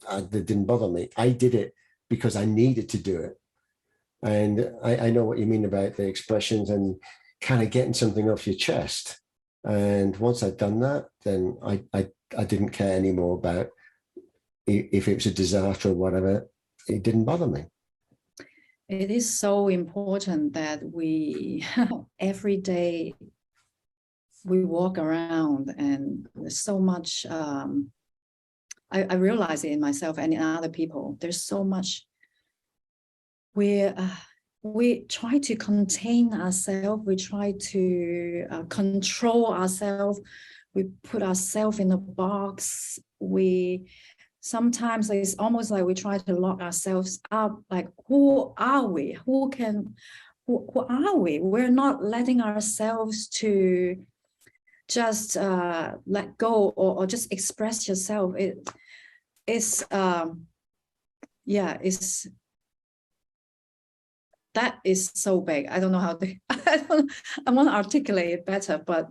B: that didn't bother me. I did it because I needed to do it. And I know what you mean about the expressions and kind of getting something off your chest. And once I'd done that, then I didn't care anymore about if it was a disaster or whatever. It didn't bother me.
C: It is so important that we every day we walk around, and there's so much I realize it in myself and in other people. There's so much we try to contain ourselves, we try to control ourselves, we put ourselves in a box. Sometimes it's almost like we try to lock ourselves up, like, who are we? Who are we? We're not letting ourselves to just let go or just express yourself. That is so big. I don't know how to, I want to articulate it better, but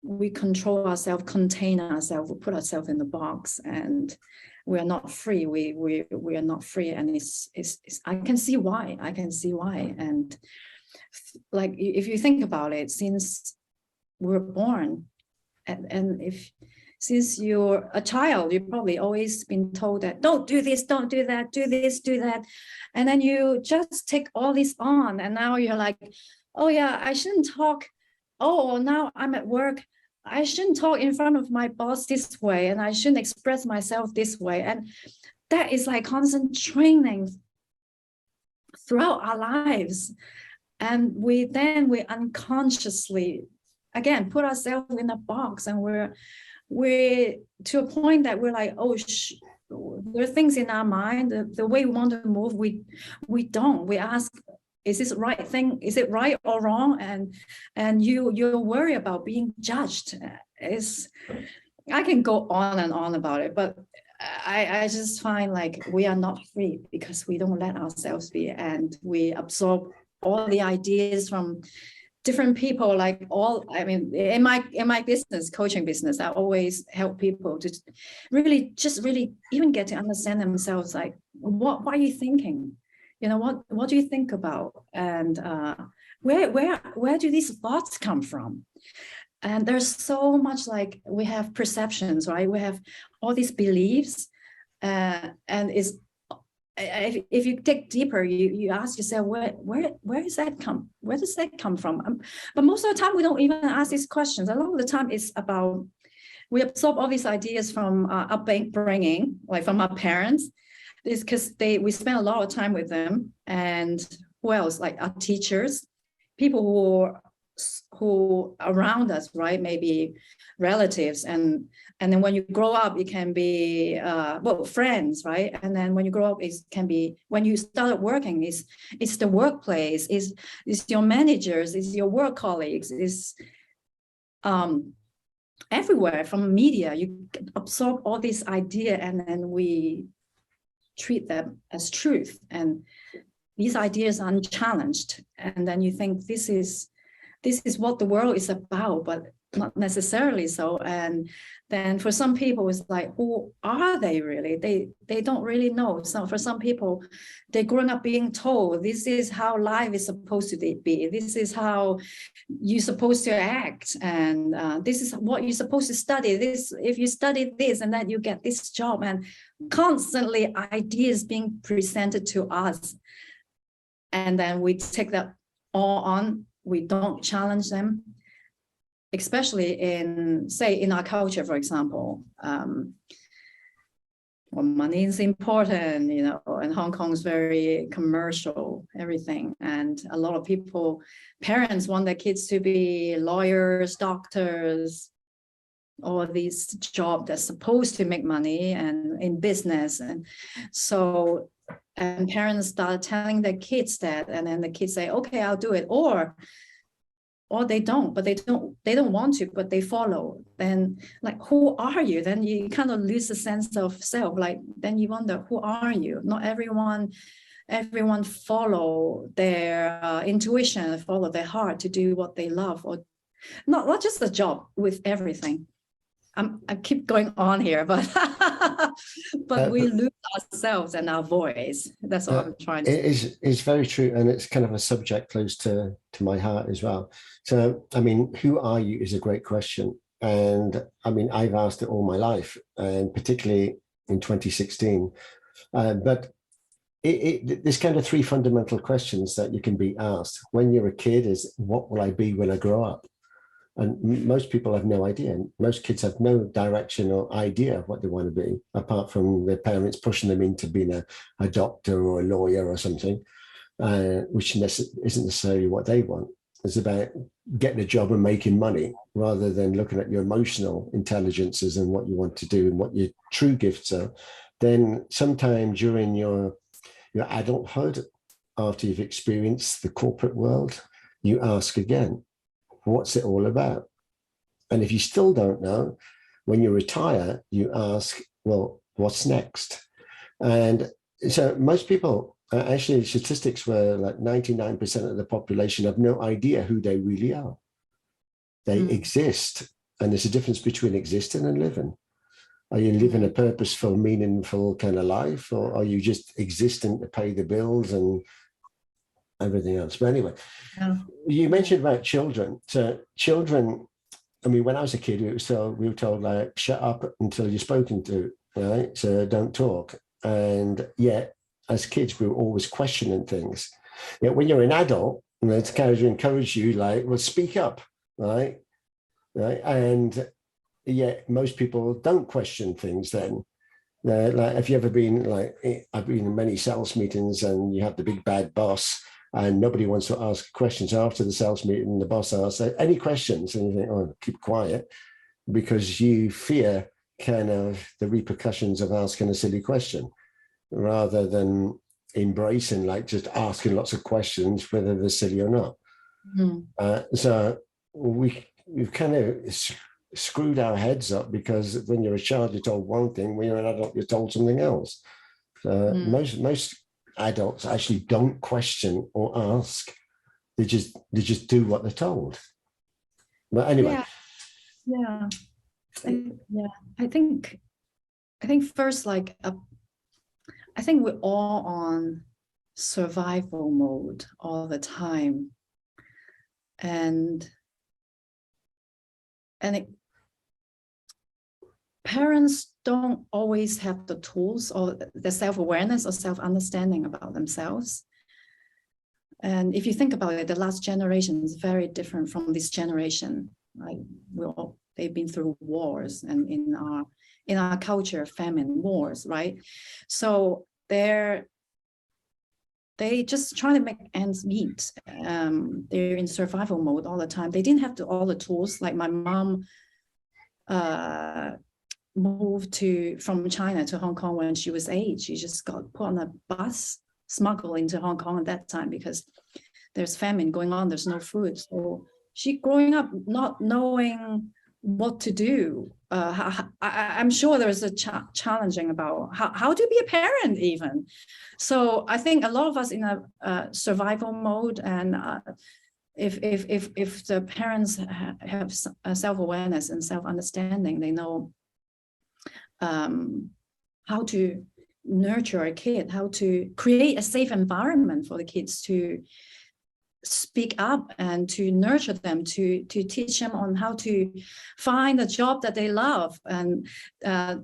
C: we control ourselves, contain ourselves, we put ourselves in the box, and we are not free. We are not free, and it's I can see why. And like, if you think about it, since we're born, and since you're a child, you've probably always been told that don't do this, don't do that, do this, do that, and then you just take all this on, and now you're like, oh yeah, I shouldn't talk. Oh, now I'm at work, I shouldn't talk in front of my boss this way, and I shouldn't express myself this way. And that is like constant training throughout our lives. And we unconsciously, again, put ourselves in a box, and we're to a point that we're like, oh, there are things in our mind, the way we want to move, we don't. We ask, is this the right thing? Is it right or wrong? And you worry about being judged. I can go on and on about it, but I just find like we are not free because we don't let ourselves be, and we absorb all the ideas from different people. Like in my business, coaching business, I always help people to really even get to understand themselves. Like, what are you thinking? What do you think about? And where do these thoughts come from? And there's so much, like, we have perceptions, right? We have all these beliefs, and if you dig deeper, you ask yourself, where does that come from? But most of the time, we don't even ask these questions. A lot of the time, it's about, we absorb all these ideas from upbringing, like from our parents. It's because we spend a lot of time with them, and who else? Like our teachers, people who around us, right? Maybe relatives, and then when you grow up, it can be friends, right? And then when you grow up, it can be when you start working. It's the workplace, is your managers, is your work colleagues, is everywhere, from media. You absorb all this idea, and then we treat them as truth, and these ideas are unchallenged, and then you think this is this is what the world is about, but not necessarily so. And then for some people, it's like, who are they really? They don't really know. So for some people, they're growing up being told, this is how life is supposed to be. This is how you're supposed to act. And this is what you're supposed to study. This, if you study this and then you get this job, and constantly ideas being presented to us. And then we take that all on. We don't challenge them, especially in, say, in our culture, for example. Well, money is important, you know, and Hong Kong is very commercial, everything. And a lot of people, parents want their kids to be lawyers, doctors, all these jobs that's supposed to make money and in business. And so, and parents start telling their kids that, and then the kids say, okay, I'll do it. Or they don't, but they don't want to, but they follow. Then like, who are you? Then you kind of lose a sense of self. Like, then you wonder, who are you? Not everyone follow their intuition, follow their heart to do what they love, or not just a job, with everything. I keep going on here, but we lose ourselves and our voice. That's what I'm trying to say.
B: It's very true, and it's kind of a subject close to my heart as well. So, I mean, who are you is a great question. And I mean, I've asked it all my life, and particularly in 2016. But there's kind of three fundamental questions that you can be asked when you're a kid is, what will I be when I grow up? And most people have no idea. Most kids have no direction or idea of what they want to be, apart from their parents pushing them into being a doctor or a lawyer or something, which isn't necessarily what they want. It's about getting a job and making money, rather than looking at your emotional intelligences and what you want to do and what your true gifts are. Then sometime during your adulthood, after you've experienced the corporate world, you ask again, what's it all about? And if you still don't know, when you retire, you ask, well, what's next? And so most people, actually statistics were like 99% of the population have no idea who they really are. They exist. And there's a difference between existing and living. Are you living a purposeful, meaningful kind of life, or are you just existing to pay the bills and everything else? But anyway, you mentioned about children. So children, I mean, when I was a kid, we were told like, shut up until you're spoken to, right? So don't talk. And yet, as kids, we were always questioning things. Yet when you're an adult, it's kind of encourage you like, well, speak up, right? And yet most people don't question things then. Like, if you ever been like, I've been in many sales meetings and you have the big bad boss, and nobody wants to ask questions. After the sales meeting, the boss asks, any questions? And you think, oh, keep quiet, because you fear kind of the repercussions of asking a silly question, rather than embracing, like just asking lots of questions, whether they're silly or not. So we've kind of screwed our heads up, because when you're a child, you're told one thing, when you're an adult, you're told something else. Most adults actually don't question or ask. They just do what they're told. But anyway,
C: I think first, like, I think we're all on survival mode all the time, and parents don't always have the tools or the self-awareness or self-understanding about themselves. And if you think about it, the last generation is very different from this generation. Right? They've been through wars, and in our culture, famine, wars, right? So they just try to make ends meet. They're in survival mode all the time. They didn't have all the tools. Like my mom moved from China to Hong Kong when she was 8. She just got put on a bus, smuggled into Hong Kong at that time, because there's famine going on, there's no food. So she growing up not knowing what to do. I'm sure there's a challenging about how to be a parent even. So I think a lot of us in a survival mode, and if the parents have self-awareness and self-understanding, they know how to nurture a kid, how to create a safe environment for the kids to speak up and to nurture them, to teach them on how to find a job that they love, and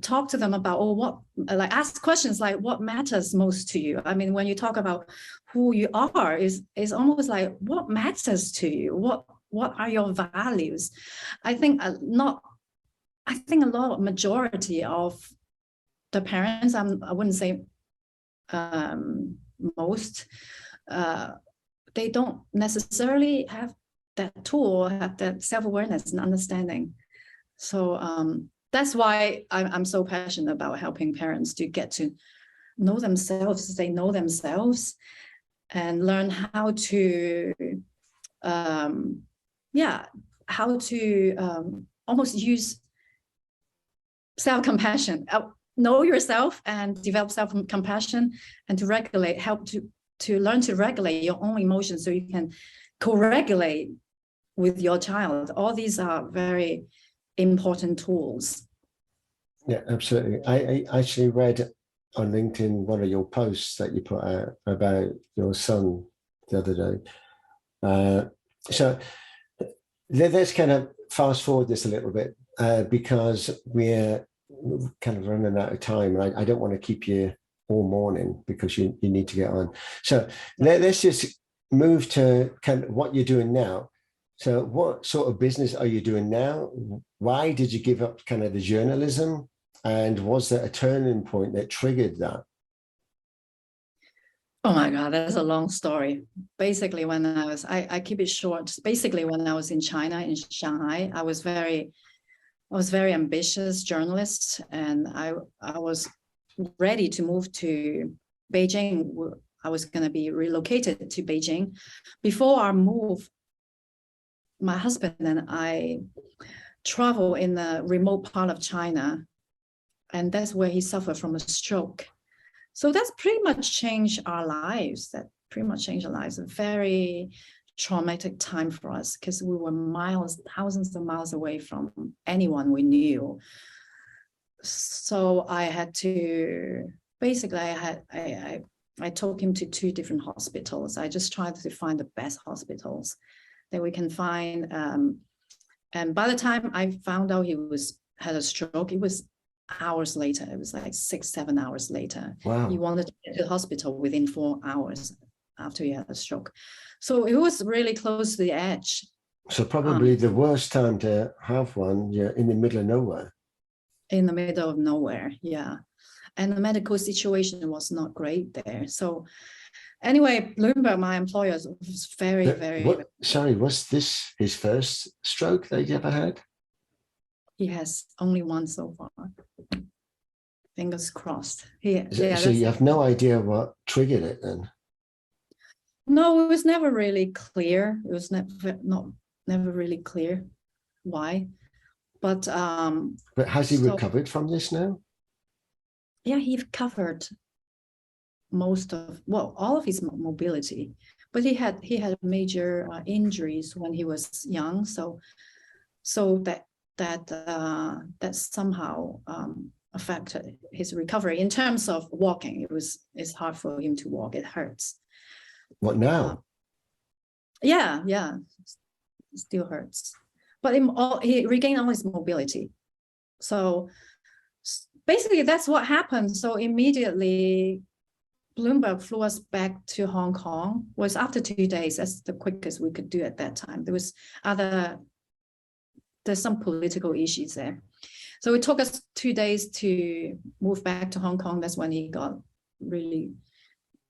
C: talk to them about, like ask questions like, what matters most to you? I mean, when you talk about who you are, is almost like, what matters to you? What are your values? I think a majority of the parents, I wouldn't say most, they don't necessarily have that tool, have that self-awareness and understanding. So that's why I'm so passionate about helping parents to get to know themselves, they know themselves, and learn how to, almost use self-compassion, know yourself and develop self-compassion, and to regulate, help to learn to regulate your own emotions so you can co-regulate with your child. All these are very important tools.
B: Yeah, absolutely. I actually read on LinkedIn one of your posts that you put out about your son the other day. So let's kind of fast forward this a little bit because we're kind of running out of time. I don't want to keep you all morning because you need to get on. So let's just move to kind of what you're doing now. So what sort of business are you doing now? Why did you give up kind of the journalism? And was there a turning point that triggered that?
C: Oh my God, that's a long story. Basically, when I keep it short. Basically, when I was in China, in Shanghai, I was very ambitious journalist, and I was ready to move to Beijing. I was going to be relocated to Beijing. Before our move, my husband and I travel in the remote part of China, and that's where he suffered from a stroke. So that's pretty much changed our lives. A very traumatic time for us, because we were thousands of miles away from anyone we knew. So I had to, basically, I took him to 2 different hospitals. I just tried to find the best hospitals that we can find. And by the time I found out he had a stroke, it was hours later. It was like 6-7 hours later.
B: Wow.
C: He wanted to get to the hospital within 4 hours after he had a stroke. So it was really close to the edge.
B: So probably the worst time to have one, you're in the middle of nowhere.
C: In the middle of nowhere, yeah. And the medical situation was not great there. So anyway, Bloomberg, my employer, was very...
B: Sorry, was this his first stroke that he ever had?
C: He has only one so far. Fingers crossed.
B: So you have no idea what triggered it then?
C: No, it was never really clear. It was never really clear why. But
B: has he recovered from this now?
C: Yeah, he recovered all of his mobility, but he had major injuries when he was young. So that somehow affected his recovery in terms of walking. It's hard for him to walk. It hurts.
B: What now?
C: Yeah, it still hurts. But he regained all his mobility. So basically, that's what happened. So immediately, Bloomberg flew us back to Hong Kong. It was after 2 days. That's the quickest we could do at that time. There's some political issues there. So it took us 2 days to move back to Hong Kong. That's when he got really,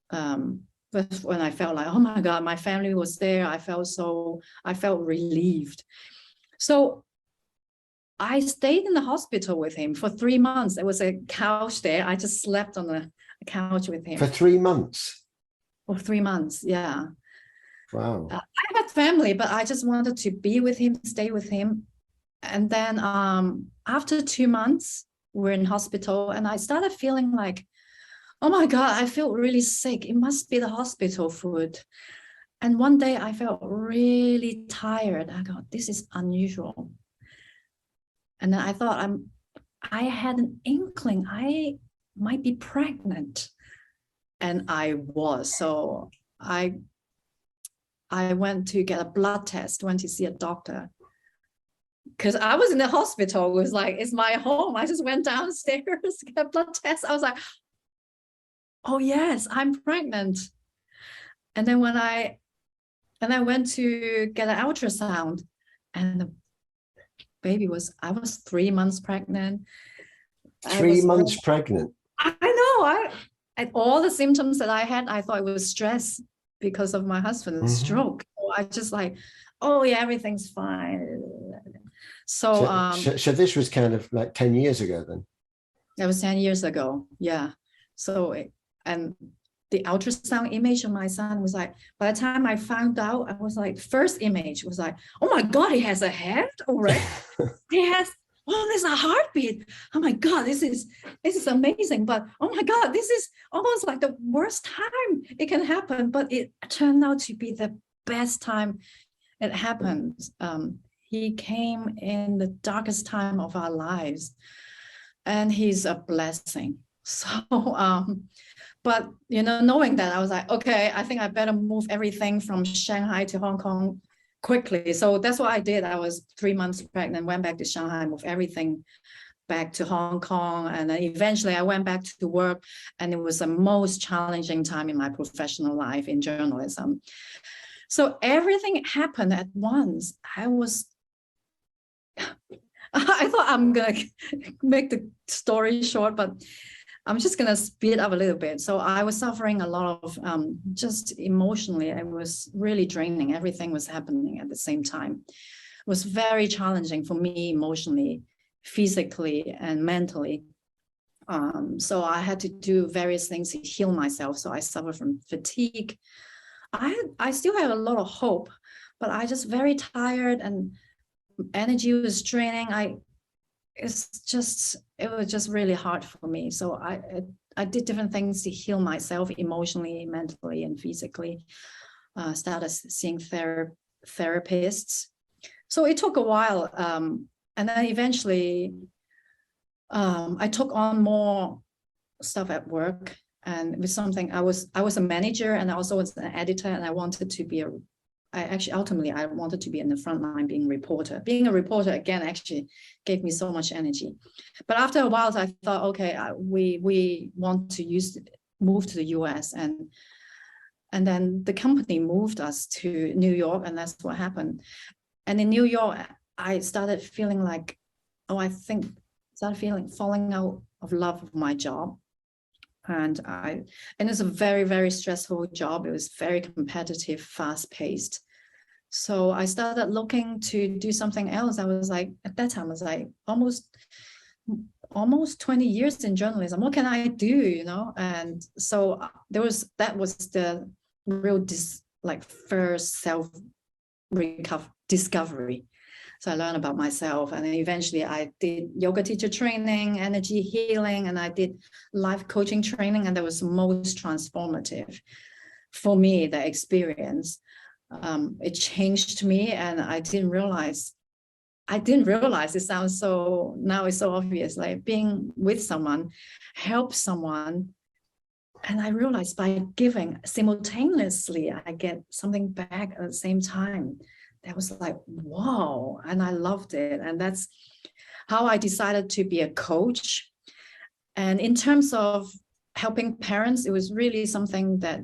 C: that's when I felt like, oh my God, my family was there. I felt relieved. So I stayed in the hospital with him for 3 months. There was a couch there. I just slept on a couch with him.
B: For 3 months?
C: For 3 months, yeah.
B: Wow.
C: I had family, but I just wanted to be with him, stay with him. And then after 2 months, we're in hospital, and I started feeling like, oh my God, I feel really sick. It must be the hospital food. And one day I felt really tired. I go, this is unusual. And then I thought I had an inkling I might be pregnant. And I was. So I went to get a blood test, went to see a doctor. Because I was in the hospital. It was like, it's my home. I just went downstairs, get a blood test. I was like, oh yes, I'm pregnant. And then I went to get an ultrasound, and the baby I was 3 months pregnant.
B: 3 months pregnant.
C: I know. And all the symptoms that I had, I thought it was stress because of my husband's stroke. So I just like, oh yeah, everything's fine. So
B: this was kind of like 10 years ago then?
C: That was 10 years ago. Yeah. So, and the ultrasound image of my son was like, by the time I found out, I was like, first image was like, oh my God, he has a head already. He has, oh, there's a heartbeat. Oh my God, this is amazing. But oh my God, this is almost like the worst time it can happen. But it turned out to be the best time it happened. He came in the darkest time of our lives, and he's a blessing. So, but knowing that, I was like, okay, I think I better move everything from Shanghai to Hong Kong quickly. So that's what I did. I was 3 months pregnant, went back to Shanghai, moved everything back to Hong Kong. And then eventually I went back to work, and it was the most challenging time in my professional life in journalism. So everything happened at once. I thought I'm going to make the story short, but I'm just going to speed up a little bit. So I was suffering a lot of just emotionally. It was really draining. Everything was happening at the same time. It was very challenging for me emotionally, physically, and mentally. So I had to do various things to heal myself. So I suffered from fatigue. I still have a lot of hope, but I just very tired, and energy was draining. It was just really hard for me. So I did different things to heal myself emotionally, mentally, and physically. Started seeing therapists. So it took a while, and then eventually I took on more stuff at work. And it was something I was a manager, and I also was an editor, and I wanted to be ultimately I wanted to be in the front line, being a reporter. Being a reporter again actually gave me so much energy. But after a while, I thought, okay, we want to move to the US, and then the company moved us to New York, and that's what happened. And in New York, I started feeling like, falling out of love with my job. And it's a very, very stressful job. It was very competitive, fast-paced. So I started looking to do something else. I was like, at that time, I was like almost 20 years in journalism. What can I do? And so that was the real first discovery. So I learned about myself, and then eventually I did yoga teacher training, energy healing, and I did life coaching training, and that was most transformative for me, the experience. It changed me, and I didn't realize it sounds now it's so obvious, like being with someone, help someone. And I realized by giving simultaneously, I get something back at the same time. That was like, wow. And I loved it. And that's how I decided to be a coach. And in terms of helping parents, it was really something that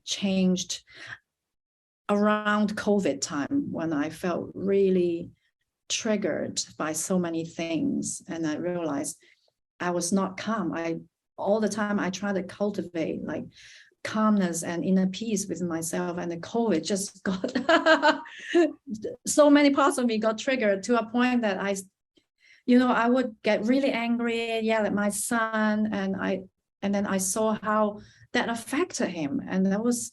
C: changed around COVID time, when I felt really triggered by so many things. And I realized I was not calm. All the time I tried to cultivate like calmness and inner peace within myself, and the COVID just got so many parts of me got triggered to a point that I would get really angry, yell at my son, and then I saw how that affected him, and that was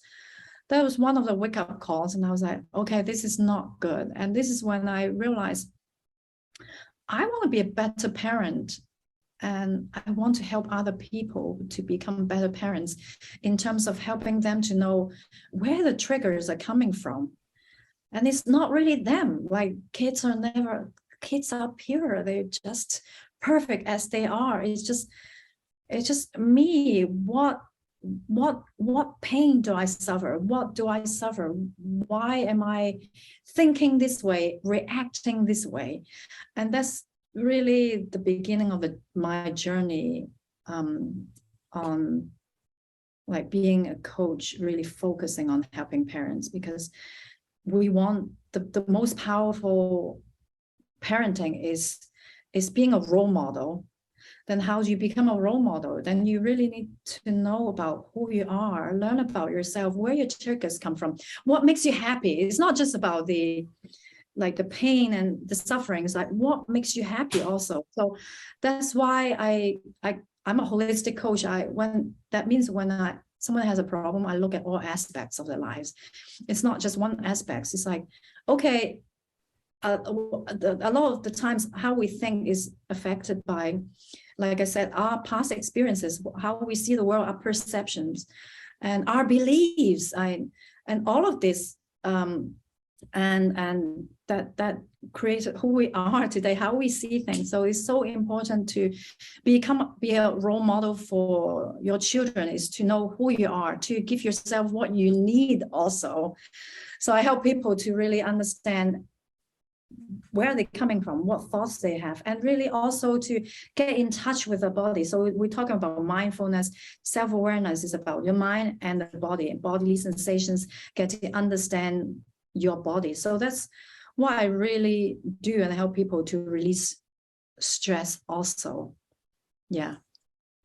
C: one of the wake-up calls. And I was like, okay, this is not good. And this is when I realized I want to be a better parent And I want to help other people to become better parents in terms of helping them to know where the triggers are coming from. And it's not really them. Like kids are pure. They're just perfect as they are. It's just me. What pain do I suffer? What do I suffer? Why am I thinking this way, reacting this way? And that's really the beginning of my journey on like being a coach, really focusing on helping parents, because we want the most powerful parenting is being a role model. Then how do you become a role model? Then you really need to know about who you are, learn about yourself, where your triggers come from, what makes you happy. It's not just about the pain and the sufferings, like what makes you happy also. So that's why I'm a holistic coach. When someone has a problem, I look at all aspects of their lives. It's not just one aspect. It's like, okay, a lot of the times how we think is affected by, like I said, our past experiences, how we see the world, our perceptions, and our beliefs, and all of this, and that creates who we are today, how we see things. So it's so important to be a role model for your children, is to know who you are, to give yourself what you need also. So I help people to really understand where they're coming from, what thoughts they have, and really also to get in touch with the body. So we're talking about mindfulness. Self-awareness is about your mind and the body, and bodily sensations, get to understand your body. So that's what I really do, and help people to release stress also. Yeah.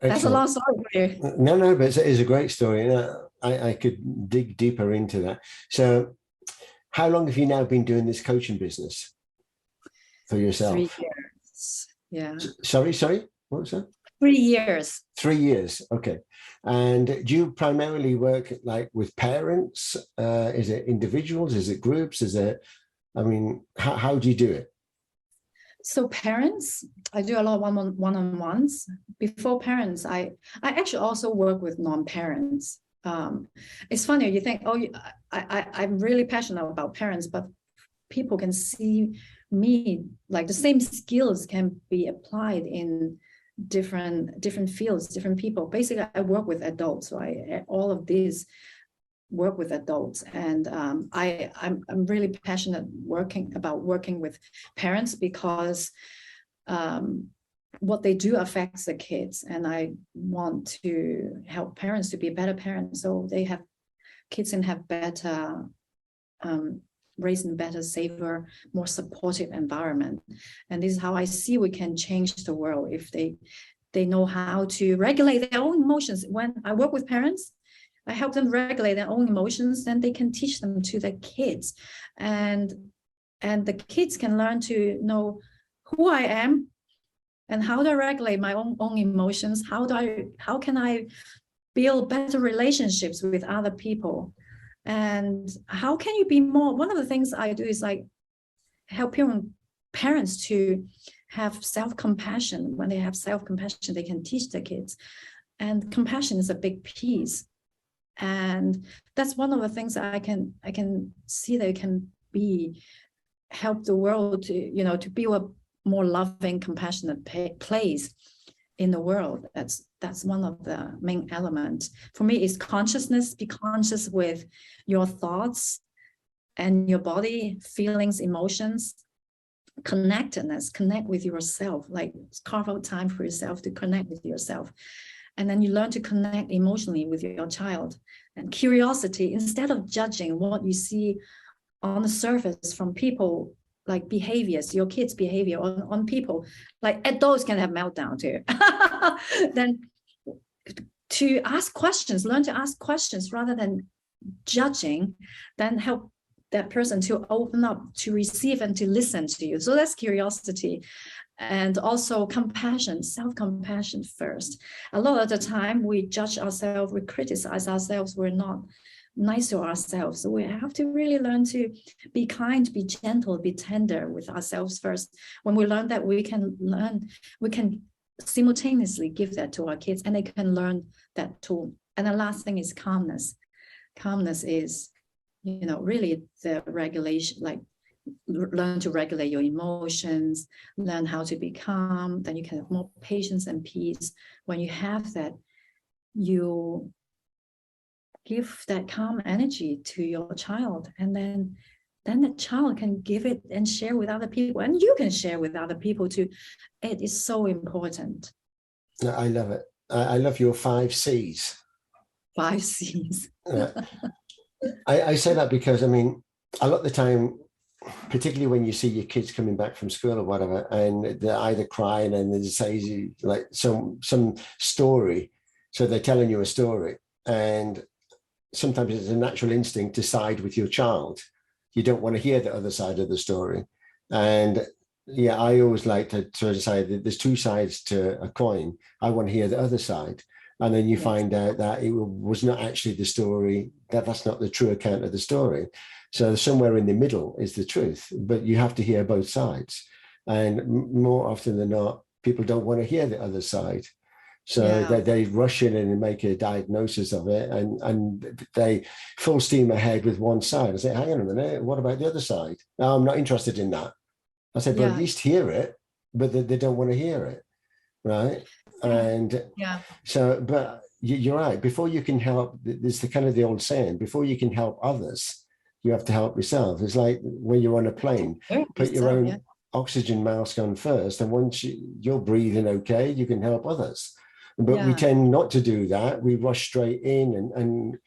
C: Excellent. That's a long story for you.
B: No, but it's a great story. I could dig deeper into that. So how long have you now been doing this coaching business for yourself?
C: 3 years. Yeah.
B: Sorry. What was that?
C: 3 years.
B: 3 years. Okay. And do you primarily work like with parents? Is it individuals? Is it groups? How do you do it?
C: So parents, I do a lot of one-on-ones. Before parents, I actually also work with non-parents. It's funny, you think, I'm really passionate about parents, but people can see me, like the same skills can be applied in different fields, different people. Basically, I work with adults, so all of these work with adults, and I'm really passionate working with parents, because what they do affects the kids, and I want to help parents to be better parents, so kids can have better, raised in better, safer, more supportive environment. And this is how I see we can change the world, if they know how to regulate their own emotions. When I work with parents, I help them regulate their own emotions, then they can teach them to the kids, and the kids can learn to know who I am and how to regulate my own emotions. How can I build better relationships with other people, and how can you be more? One of the things I do is like help parents to have self-compassion. When they have self-compassion, they can teach their kids, and compassion is a big piece. And that's one of the things that I can see that it can help the world to be a more loving, compassionate place in the world. That's one of the main elements for me. Is consciousness. Be conscious with your thoughts and your body, feelings, emotions. Connectedness. Connect with yourself. Like carve out time for yourself to connect with yourself. And then you learn to connect emotionally with your child. And curiosity, instead of judging what you see on the surface from people, like behaviors, your kids' behavior on people, like adults can have meltdown too. Then to ask questions, learn to ask questions rather than judging, then help that person to open up, to receive and to listen to you. So that's curiosity. And also compassion, self-compassion first. A lot of the time we judge ourselves, we criticize ourselves, we're not nice to ourselves. So we have to really learn to be kind, be gentle, be tender with ourselves first. When we learn that, we can simultaneously give that to our kids, and they can learn that too. And the last thing is calmness. Calmness is, really the regulation, like learn to regulate your emotions, learn how to be calm. Then you can have more patience and peace. When you have that, you give that calm energy to your child, and then the child can give it and share with other people, and you can share with other people too. It is so important.
B: I love it. I love your 5 C's.
C: 5 C's.
B: I say that because, I mean, a lot of the time, particularly when you see your kids coming back from school or whatever, and they're either crying and they say like some story. So they're telling you a story, and sometimes it's a natural instinct to side with your child. You don't want to hear the other side of the story. And yeah, I always like to sort of say that there's 2 sides to a coin. I want to hear the other side. And then you find out that it was not actually the story, that's not the true account of the story. So somewhere in the middle is the truth, but you have to hear both sides. And more often than not, people don't want to hear the other side. So they rush in and make a diagnosis of it, and they full steam ahead with one side. I say, hang on a minute, what about the other side? No, I'm not interested in that. I said, but at least hear it, but they don't want to hear it, right? And so, but you're right. Before you can help, there's the kind of the old saying: before you can help others, you have to help yourself. It's like when you're on a plane, put your own oxygen mask on first, and once you're breathing okay, you can help others. But we tend not to do that. We rush straight in, and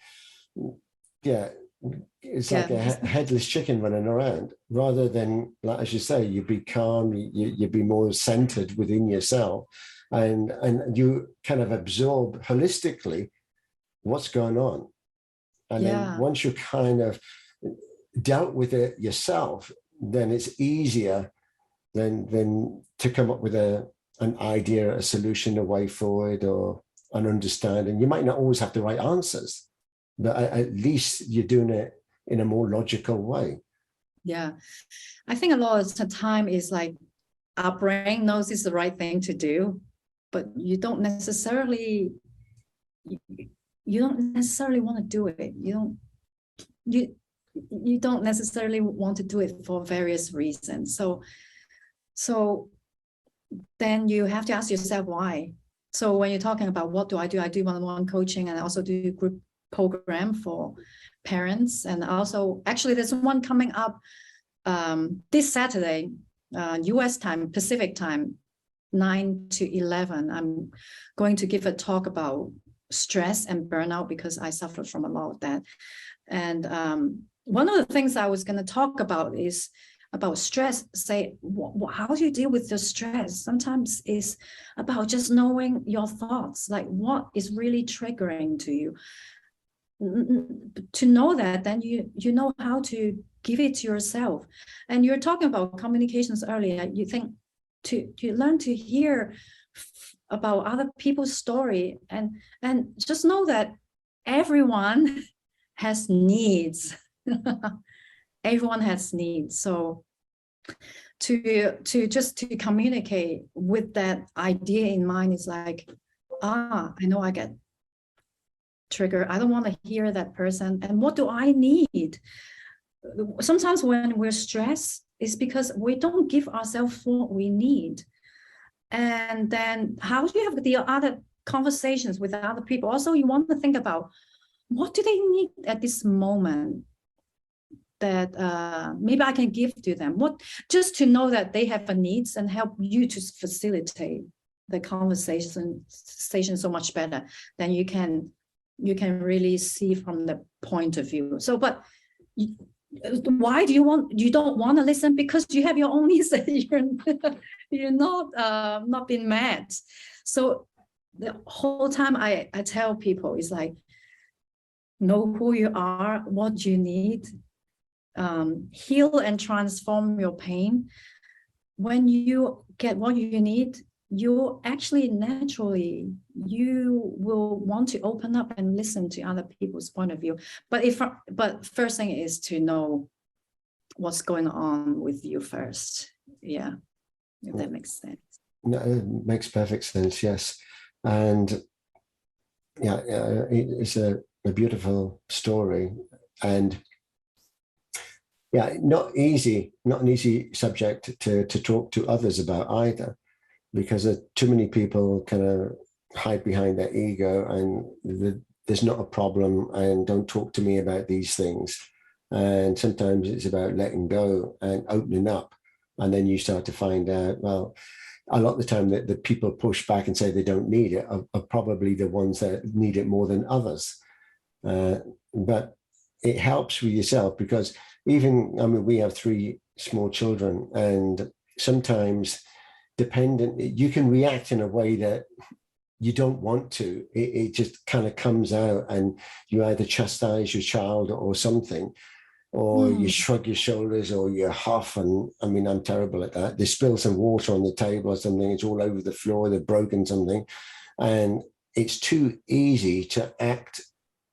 B: it's like a headless chicken running around, rather than, like, as you say, you be calm, you be more centered within yourself, and you kind of absorb holistically what's going on. And then once you kind of dealt with it yourself, then it's easier than to come up with an idea, a solution, a way forward, or an understanding. You might not always have the right answers, but at least you're doing it in a more logical way. Yeah.
C: I think a lot of the time is like our brain knows it's the right thing to do, but you don't necessarily want to do it. You don't necessarily want to do it for various reasons. So then you have to ask yourself why. So when you're talking about what do, I do one-on-one coaching, and I also do group program for parents. And also, actually, there's one coming up this Saturday, US time, Pacific time, 9 to 11. I'm going to give a talk about stress and burnout, because I suffered from a lot of that. And one of the things I was going to talk about is about stress. Say, how do you deal with the stress? Sometimes it's about just knowing your thoughts, like what is really triggering to you. To know that, then you know how to give it to yourself. And you're talking about communications earlier. You think to learn to hear about other people's story, and just know that everyone has needs. Everyone has needs. So to communicate with that idea in mind is like, I know I get triggered. I don't want to hear that person. And what do I need? Sometimes when we're stressed, it's because we don't give ourselves what we need. And then how do you have the other conversations with other people? Also, you want to think about, what do they need at this moment that maybe I can give to them? What, just to know that they have a needs, and help you to facilitate the conversation so much better. Then you can really see from the point of view. So, but why do you don't want to listen? Because you have your own needs that you're not being met. So the whole time I tell people is like, know who you are, what you need, heal and transform your pain. When you get what you need, you actually naturally, you will want to open up and listen to other people's point of view. But first thing is to know what's going on with you first. Yeah, if that makes sense.
B: No, it makes perfect sense. Yes, and yeah, it's a beautiful story, and yeah, not an easy subject to talk to others about either, because too many people kind of hide behind their ego and there's not a problem and don't talk to me about these things. And sometimes it's about letting go and opening up. And then you start to find out, well, a lot of the time that the people push back and say they don't need it are probably the ones that need it more than others. But it helps with yourself because even, I mean, we have 3 small children, and sometimes dependent, you can react in a way that you don't want to. It just kind of comes out, and you either chastise your child or something, or you shrug your shoulders, or you huff. And I mean, I'm terrible at that. They spill some water on the table or something, it's all over the floor, they've broken something. And it's too easy to act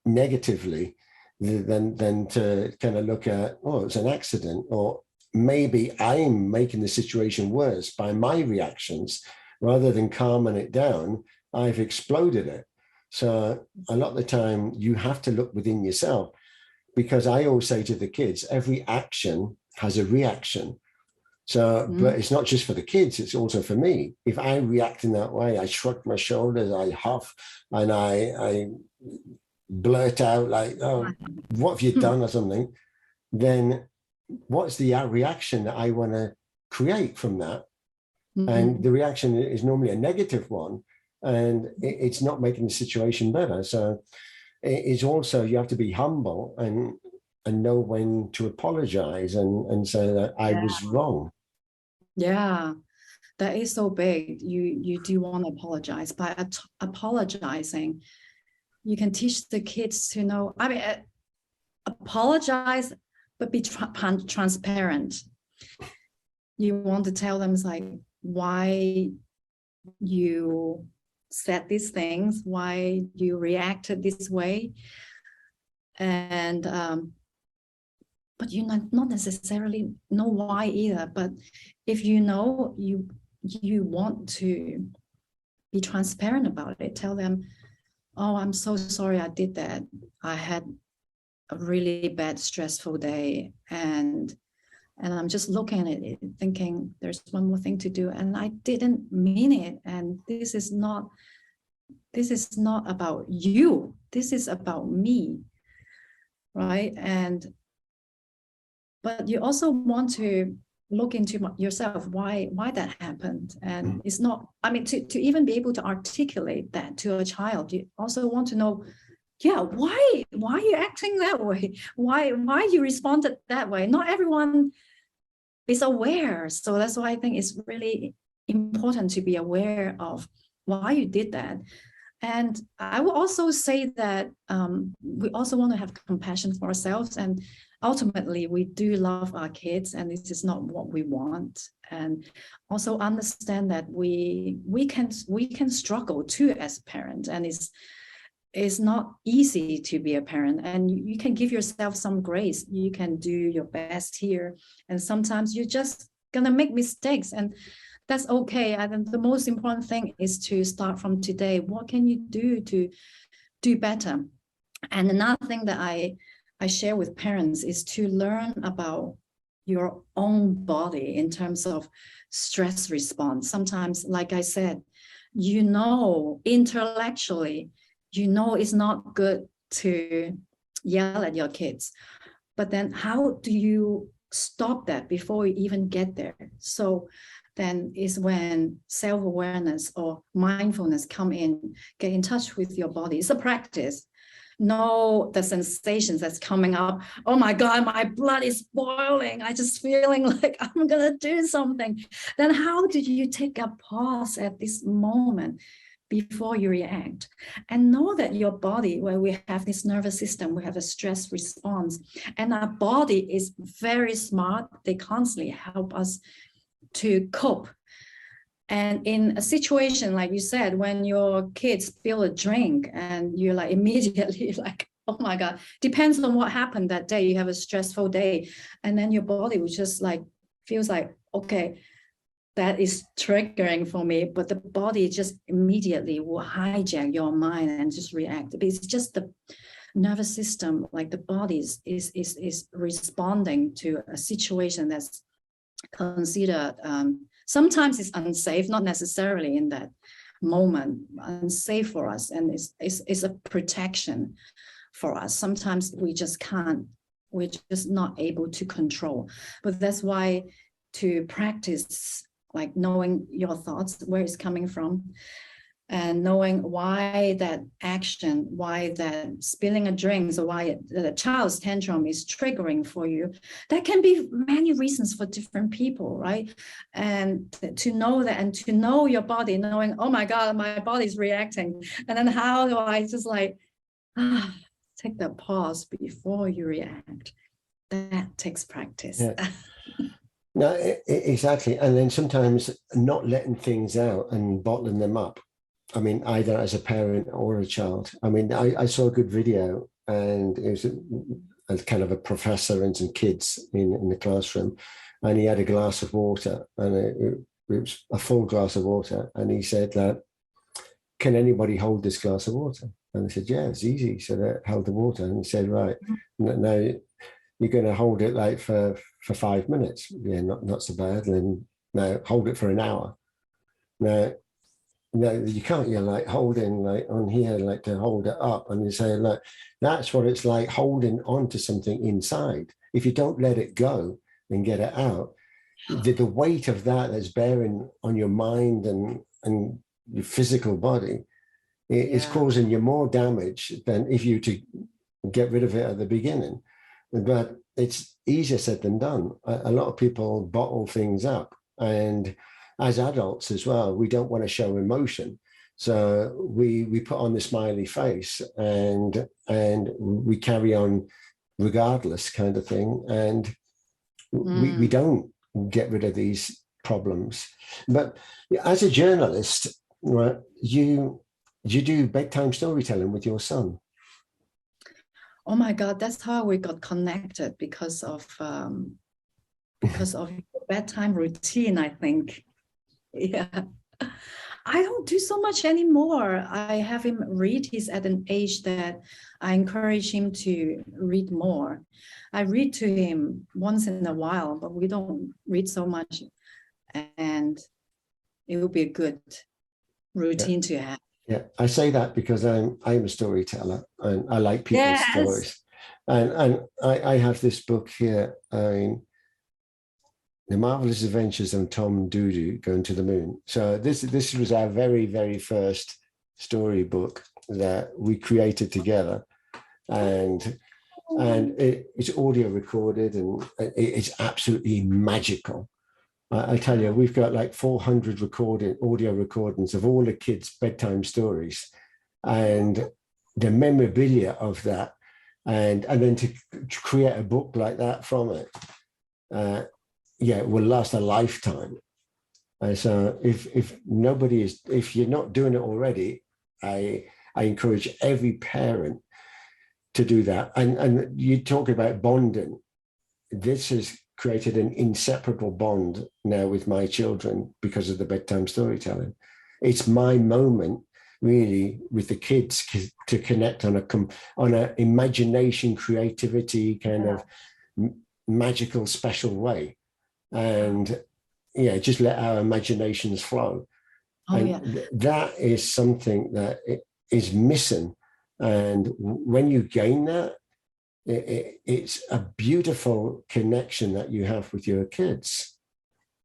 B: negatively than to kind of look at, oh, it's an accident, or maybe I'm making the situation worse by my reactions. Rather than calming it down, I've exploded it. So a lot of the time you have to look within yourself, because I always say to the kids, every action has a reaction. So, but it's not just for the kids, it's also for me. If I react in that way, I shrug my shoulders, I huff, and I blurt out like, oh, what have you done or something, then what's the reaction that I want to create from that? And the reaction is normally a negative one, and it's not making the situation better. So it's also, you have to be humble and know when to apologize and say that I was wrong.
C: Yeah, that is so big. You do want to apologize. By apologizing, you can teach the kids to know, I mean, apologize, but be transparent. You want to tell them like why you said these things, why you reacted this way, and but you not necessarily know why either. But if you know, you want to be transparent about it. Tell them, oh, I'm so sorry I did that. I had a really bad, stressful day, and I'm just looking at it thinking there's one more thing to do, and I didn't mean it, and this is not about you, this is about me, right? But you also want to look into yourself, why that happened. And it's not, I mean, to even be able to articulate that to a child, you also want to know, yeah, why are you acting that way? Why you responded that way? Not everyone is aware. So that's why I think it's really important to be aware of why you did that. And I will also say that we also want to have compassion for ourselves, and ultimately we do love our kids, and this is not what we want. And also understand that we can struggle too as parents, and it's not easy to be a parent, and you can give yourself some grace. You can do your best here, and sometimes you're just gonna make mistakes, and that's okay. I think the most important thing is to start from today. What can you do to do better? And another thing that I share with parents is to learn about your own body in terms of stress response. Sometimes, like I said, intellectually, it's not good to yell at your kids, but then how do you stop that before you even get there? So then is when self-awareness or mindfulness come in, get in touch with your body. It's a practice. Know the sensations that's coming up. Oh my God, my blood is boiling. I just feeling like I'm gonna do something. Then how do you take a pause at this moment before you react? And know that your body, where we have this nervous system, we have a stress response, and our body is very smart. They constantly help us to cope. And in a situation, like you said, when your kids spill a drink and you're like immediately like, oh my God, depends on what happened that day. You have a stressful day, and then your body will just like, feels like, okay, that is triggering for me, but the body just immediately will hijack your mind and just react. It's just the nervous system, like the body is responding to a situation that's considered, sometimes it's unsafe, not necessarily in that moment, unsafe for us, and it's a protection for us. Sometimes we just can't, we're just not able to control. But that's why to practice, like knowing your thoughts, where it's coming from, and knowing why that action, why that spilling a drink, or why the child's tantrum is triggering for you. That can be many reasons for different people, right? And to know that, and to know your body, knowing, oh my God, my body's reacting. And then how do I just like, take the pause before you react? That takes practice.
B: Yeah. No, exactly. And then sometimes not letting things out and bottling them up. I mean, either as a parent or a child. I mean, I saw a good video, and it was a kind of a professor and some kids in the classroom, and he had a glass of water, and it was a full glass of water. And he said, can anybody hold this glass of water? And they said, yeah, it's easy. So they held the water, and he said, right, now you're going to hold it like for 5 minutes. Yeah, not so bad. And then now hold it for an hour. Now, no, you can't. You're like holding like on here, like to hold it up, and you say, look, that's what it's like holding on to something inside. If you don't let it go and get it out, the weight of that's bearing on your mind and your physical body is causing you more damage than if you to get rid of it at the beginning. But it's easier said than done. A lot of people bottle things up, and as adults as well, we don't want to show emotion. So we put on the smiley face and we carry on regardless kind of thing. And we don't get rid of these problems. But as a journalist, right, you do bedtime storytelling with your son.
C: Oh my God, that's how we got connected, because of bedtime routine, I think. Yeah, I don't do so much anymore. I have him read. He's at an age that I encourage him to read more. I read to him once in a while, but we don't read so much. And it would be a good routine to have.
B: Yeah, I say that because I'm a storyteller, and I like people's stories. And I have this book here, The Marvelous Adventures of Tom Doodoo Going to the Moon. So this was our very, very first storybook that we created together, and it's audio recorded, and it's absolutely magical. I tell you, we've got like 400 audio recordings of all the kids' bedtime stories, and the memorabilia of that, and then to create a book like that from it. It will last a lifetime. So if you're not doing it already, I encourage every parent to do that. And you talk about bonding. This has created an inseparable bond now with my children because of the bedtime storytelling. It's my moment really with the kids to connect on a imagination, creativity kind of magical, special way. And just let our imaginations flow. That is something that is missing. And when you gain that, it's a beautiful connection that you have with your kids.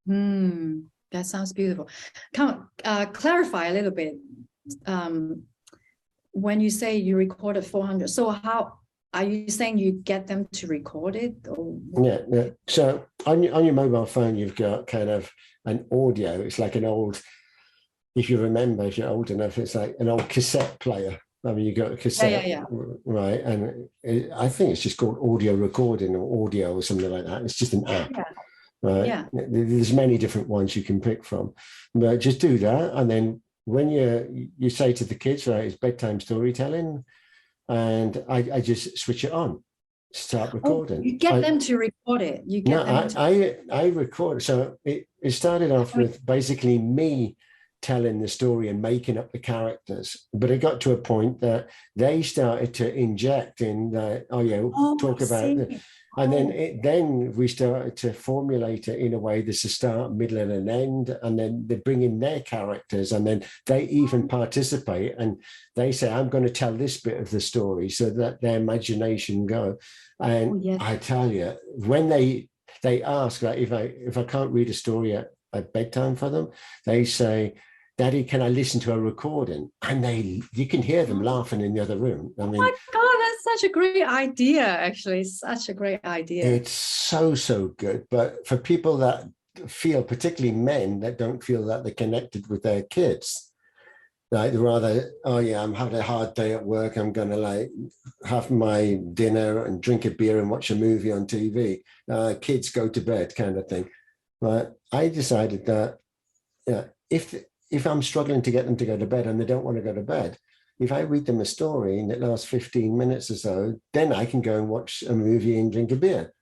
C: That sounds beautiful. Come clarify a little bit. When you say you recorded 400, so how are you saying you get them to record it? Or?
B: Yeah. So on your mobile phone, you've got kind of an audio. It's like an old, if you remember, if you're old enough, it's like an old cassette player. I mean, you got a cassette, right? And I think it's just called audio recording or audio or something like that. It's just an app, right? Yeah. There's many different ones you can pick from, but just do that. And then when you say to the kids, right, it's bedtime storytelling, and I just switch it on. start recording.
C: You get them to record it. You get them to...
B: I record. So it started off with basically me telling the story and making up the characters, but it got to a point that they started to inject in talk about it. And then we started to formulate it in a way there's a start, middle, and an end, and then they bring in their characters, and then they even participate, and they say, I'm going to tell this bit of the story, so that their imagination go. And I tell you, when they ask, like, if I can't read a story at bedtime for them, they say, Daddy, can I listen to a recording? And you can hear them laughing in the other room. I mean,
C: oh my God, that's such a great idea, actually. Such a great idea.
B: It's so good. But for people that feel, particularly men, that don't feel that they're connected with their kids, like rather, I'm having a hard day at work, I'm going to like have my dinner and drink a beer and watch a movie on TV. Kids go to bed kind of thing. But I decided that if I'm struggling to get them to go to bed and they don't want to go to bed, if I read them a story and it lasts 15 minutes or so, then I can go and watch a movie and drink a beer.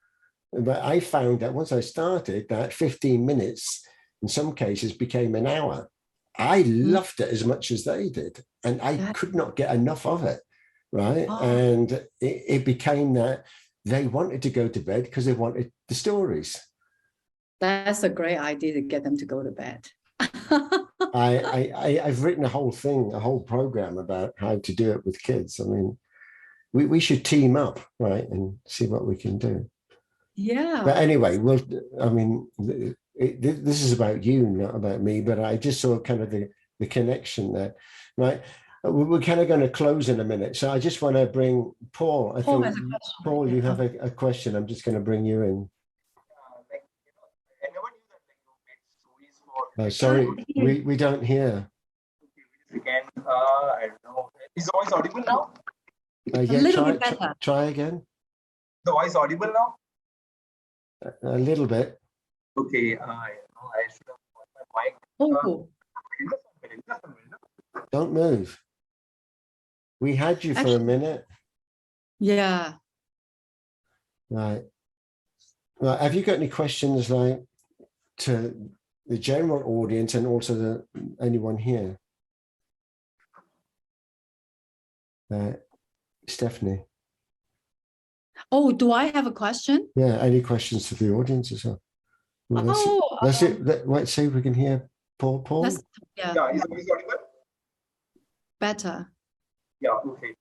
B: But I found that once I started, that 15 minutes in some cases became an hour. I loved it as much as they did, and I could not get enough of it, right? And it became that they wanted to go to bed because they wanted the stories.
C: That's a great idea, to get them to go to bed.
B: I've written a whole program about how to do it with kids. I mean, we should team up, right, and see what we can do.
C: Yeah.
B: But anyway, this is about you, not about me, but I just saw kind of the connection there, right? We're kind of going to close in a minute. So I just want to bring Paul. Paul, you have a question. I'm just going to bring you in. Sorry, we don't hear.
E: Again, I don't know. Is the voice audible now?
C: A little bit better.
B: Try again.
E: The voice audible now?
B: A little bit.
E: Okay. I should have put my mic.
B: Don't move. We had you for a minute.
C: Yeah.
B: Right. Well, have you got any questions, like, to the general audience and also anyone here? Stephanie.
C: Oh, do I have a question?
B: Yeah, any questions to the audience as well? Let's see if we can hear Paul.
E: Is audible?
C: Better.
E: Yeah, okay.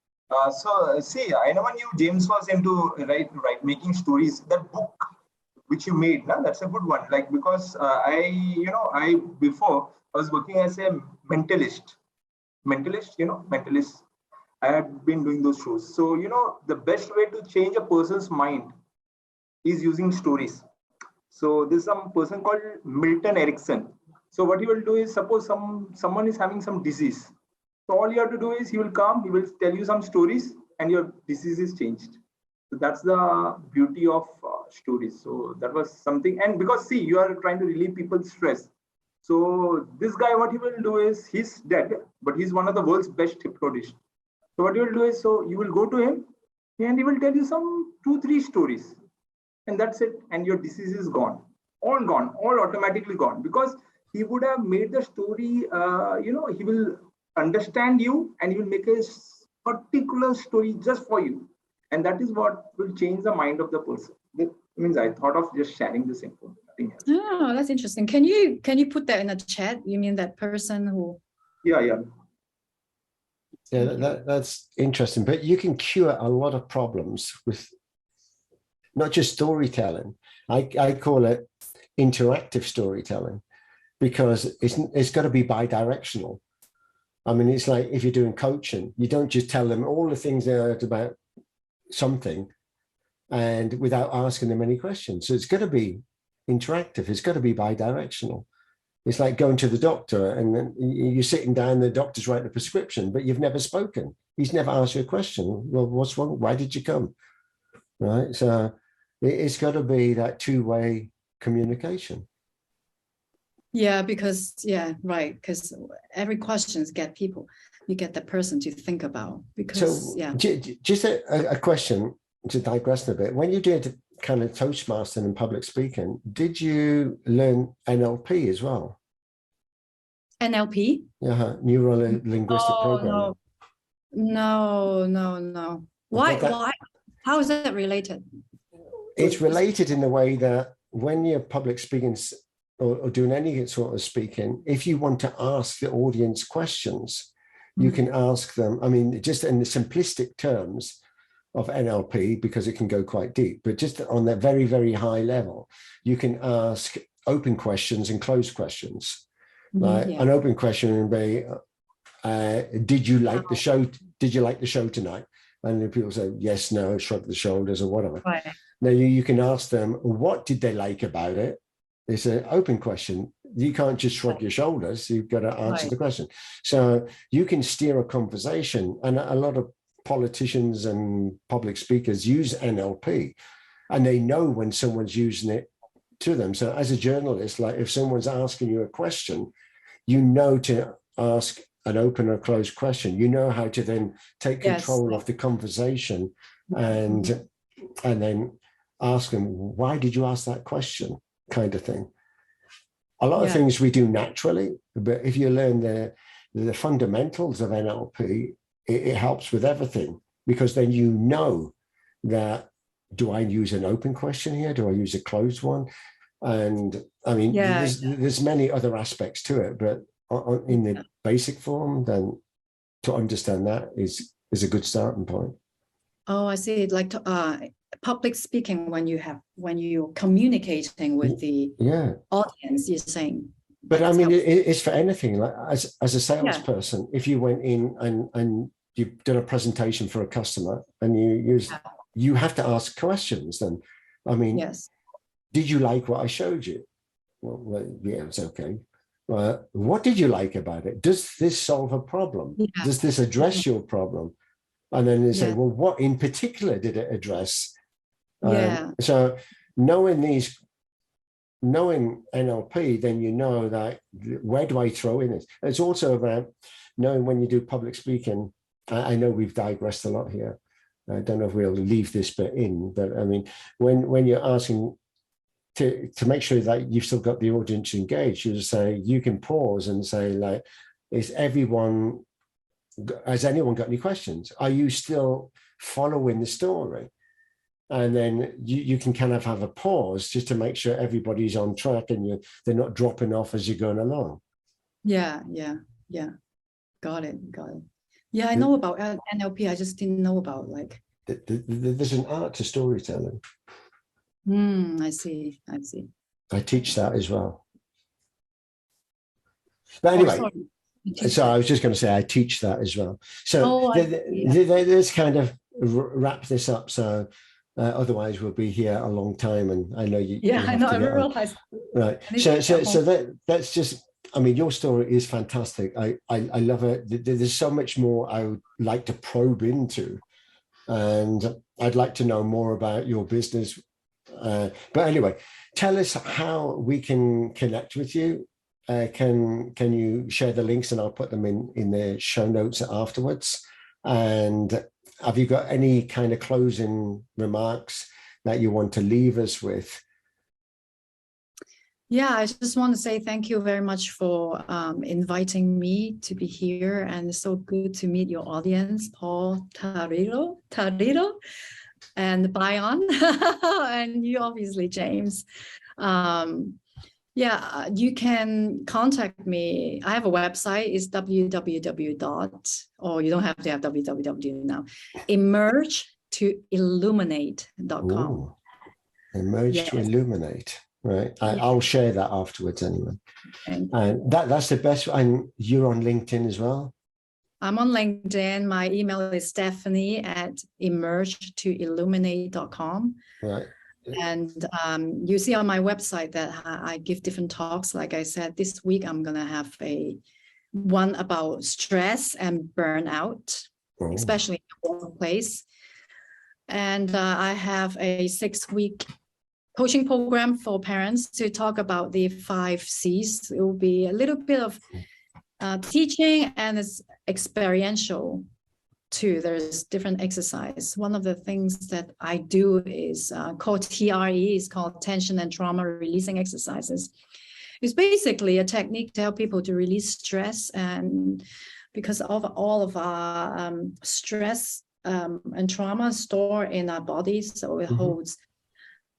E: So see, I never knew James was into making stories. That book which you made, that's a good one. Like, because before I was working as a mentalist. I had been doing those shows. So, the best way to change a person's mind is using stories. So there's some person called Milton Erickson. So what he will do is, suppose someone is having some disease. So all you have to do is, he will tell you some stories and your disease is changed. So that's the beauty of stories. So that was something. And because, see, you are trying to relieve people's stress. So this guy, what he will do is, he's dead, but he's one of the world's best hypnotists. So what you will do is, so you will go to him and he will tell you some 2-3 stories. And that's it. And your disease is gone. All automatically gone. Because he would have made the story, he will understand you and he will make a particular story just for you. And that is what will change the mind of the person. That means I thought of just sharing this info.
C: Oh, that's interesting. Can you put that in the chat? You mean that person who?
E: Yeah.
B: Yeah, that's interesting. But you can cure a lot of problems with not just storytelling. I call it interactive storytelling, because it's got to be bi-directional. I mean, it's like if you're doing coaching, you don't just tell them all the things they are about something and without asking them any questions. So it's got to be interactive. It's got to be bi-directional. It's like going to the doctor and then you're sitting down, the doctor's writing a prescription, but you've never spoken. He's never asked you a question. Well, what's wrong? Why did you come? Right. So it's got to be that two-way communication.
C: Yeah, because every questions you get the person to think about. Because
B: just a question. to digress a bit, when you did kind of Toastmastering and public speaking, did you learn NLP as well?
C: NLP?
B: Yeah, neuro linguistic programming.
C: No. Why? How is that related?
B: It's related in the way that when you're public speaking or doing any sort of speaking, if you want to ask the audience questions, you can ask them, I mean, just in the simplistic terms of NLP, because it can go quite deep, but just on that very, very high level, you can ask open questions and closed questions. Like an open question would be, did you like the show? Did you like the show tonight? And then people say, yes, no, shrug the shoulders or whatever.
C: Right.
B: Now you can ask them, what did they like about it? It's an open question. You can't just shrug your shoulders. You've got to answer the question. So you can steer a conversation. And a lot of politicians and public speakers use NLP, and they know when someone's using it to them. So as a journalist, like if someone's asking you a question, you know to ask an open or closed question. You know how to then take control of the conversation and then ask them, why did you ask that question, kind of thing. A lot of things we do naturally, but if you learn the fundamentals of NLP, it helps with everything, because then you know that, do I use an open question here? Do I use a closed one? And I mean, there's many other aspects to it, but in the basic form, then to understand that is a good starting point.
C: Oh, I see. Like public speaking, when you're communicating with the audience, you're saying.
B: But I mean, it's for anything. Like as a salesperson, if you went in and you've done a presentation for a customer and you have to ask questions. Then, I mean, did you like what I showed you? Well, yeah, it's okay. What did you like about it? Does this solve a problem? Yeah. Does this address your problem? And then they say, well, what in particular did it address? So knowing NLP, then you know that where do I throw in it? It's also about knowing when you do public speaking. I know we've digressed a lot here. I don't know if we'll leave this bit in, but I mean, when you're asking to make sure that you've still got the audience engaged, you say, you can pause and say, like, has anyone got any questions? Are you still following the story? And then you can kind of have a pause just to make sure everybody's on track and they're not dropping off as you're going along.
C: Yeah. Got it. Yeah, I know about NLP. I just didn't know about like.
B: There's an art to storytelling.
C: I see.
B: I teach that as well. But anyway, so I was just going to say I teach that as well. So let's kind of wrap this up. So otherwise we'll be here a long time, and I know you. Yeah, I know. I realize. Right. So that's just. I mean, your story is fantastic. I love it. There's so much more I would like to probe into, and I'd like to know more about your business. But anyway, tell us how we can connect with you. Can you share the links, and I'll put them in the show notes afterwards. And have you got any kind of closing remarks that you want to leave us with?
C: Yeah, I just want to say thank you very much for inviting me to be here, and it's so good to meet your audience, Paul Tariro, and Bayon, and you obviously, James. You can contact me. I have a website. It's or you don't have to have www now, emerge2illuminate.com.
B: Emerge to illuminate. Right. I'll share that afterwards anyway. And that's the best. And you're on LinkedIn as well?
C: I'm on LinkedIn. My email is stephanie@emerge2illuminate.com.
B: Right.
C: And you see on my website that I give different talks. Like I said, this week I'm going to have one about stress and burnout, especially in the workplace. And I have a 6-week coaching program for parents to talk about the 5 C's. It will be a little bit of teaching, and it's experiential too. There's different exercise. One of the things that I do is called TRE, is called tension and trauma releasing exercises. It's basically a technique to help people to release stress, and because of all of our stress and trauma stored in our bodies, so it holds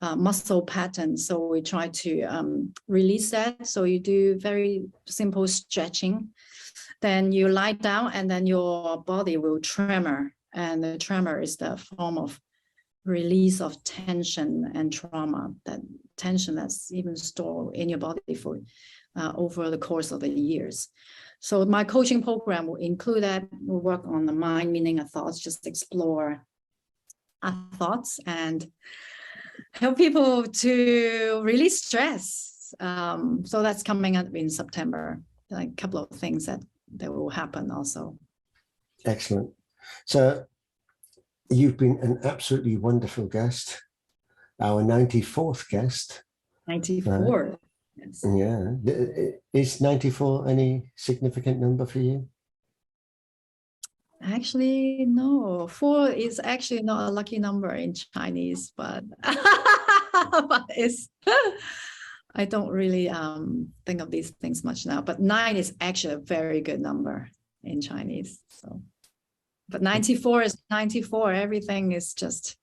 C: muscle patterns. So we try to release that. So you do very simple stretching. Then you lie down, and then your body will tremor. And the tremor is the form of release of tension and trauma, that tension that's even stored in your body for over the course of the years. So my coaching program will include that. We'll work on the mind, meaning, and thoughts, just explore our thoughts and help people to release stress. So that's coming up in September. Like a couple of things that will happen also.
B: Excellent. So you've been an absolutely wonderful guest, our 94th guest.
C: 94. Yes.
B: Yeah. Is 94 any significant number for you?
C: Actually, no. 4 is actually not a lucky number in Chinese, but, but it's, I don't really think of these things much now. But 9 is actually a very good number in Chinese. So, but 94 is 94. Everything is just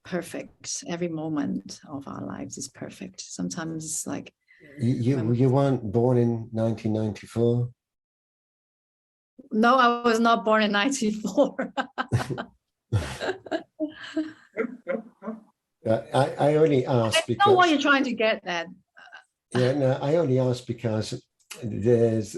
C: perfect. Every moment of our lives is perfect. Sometimes it's like
B: you weren't born in 1994.
C: No, I was not born in 94.
B: I only asked because
C: I know what you're trying to get at.
B: Yeah, no, I only asked because there's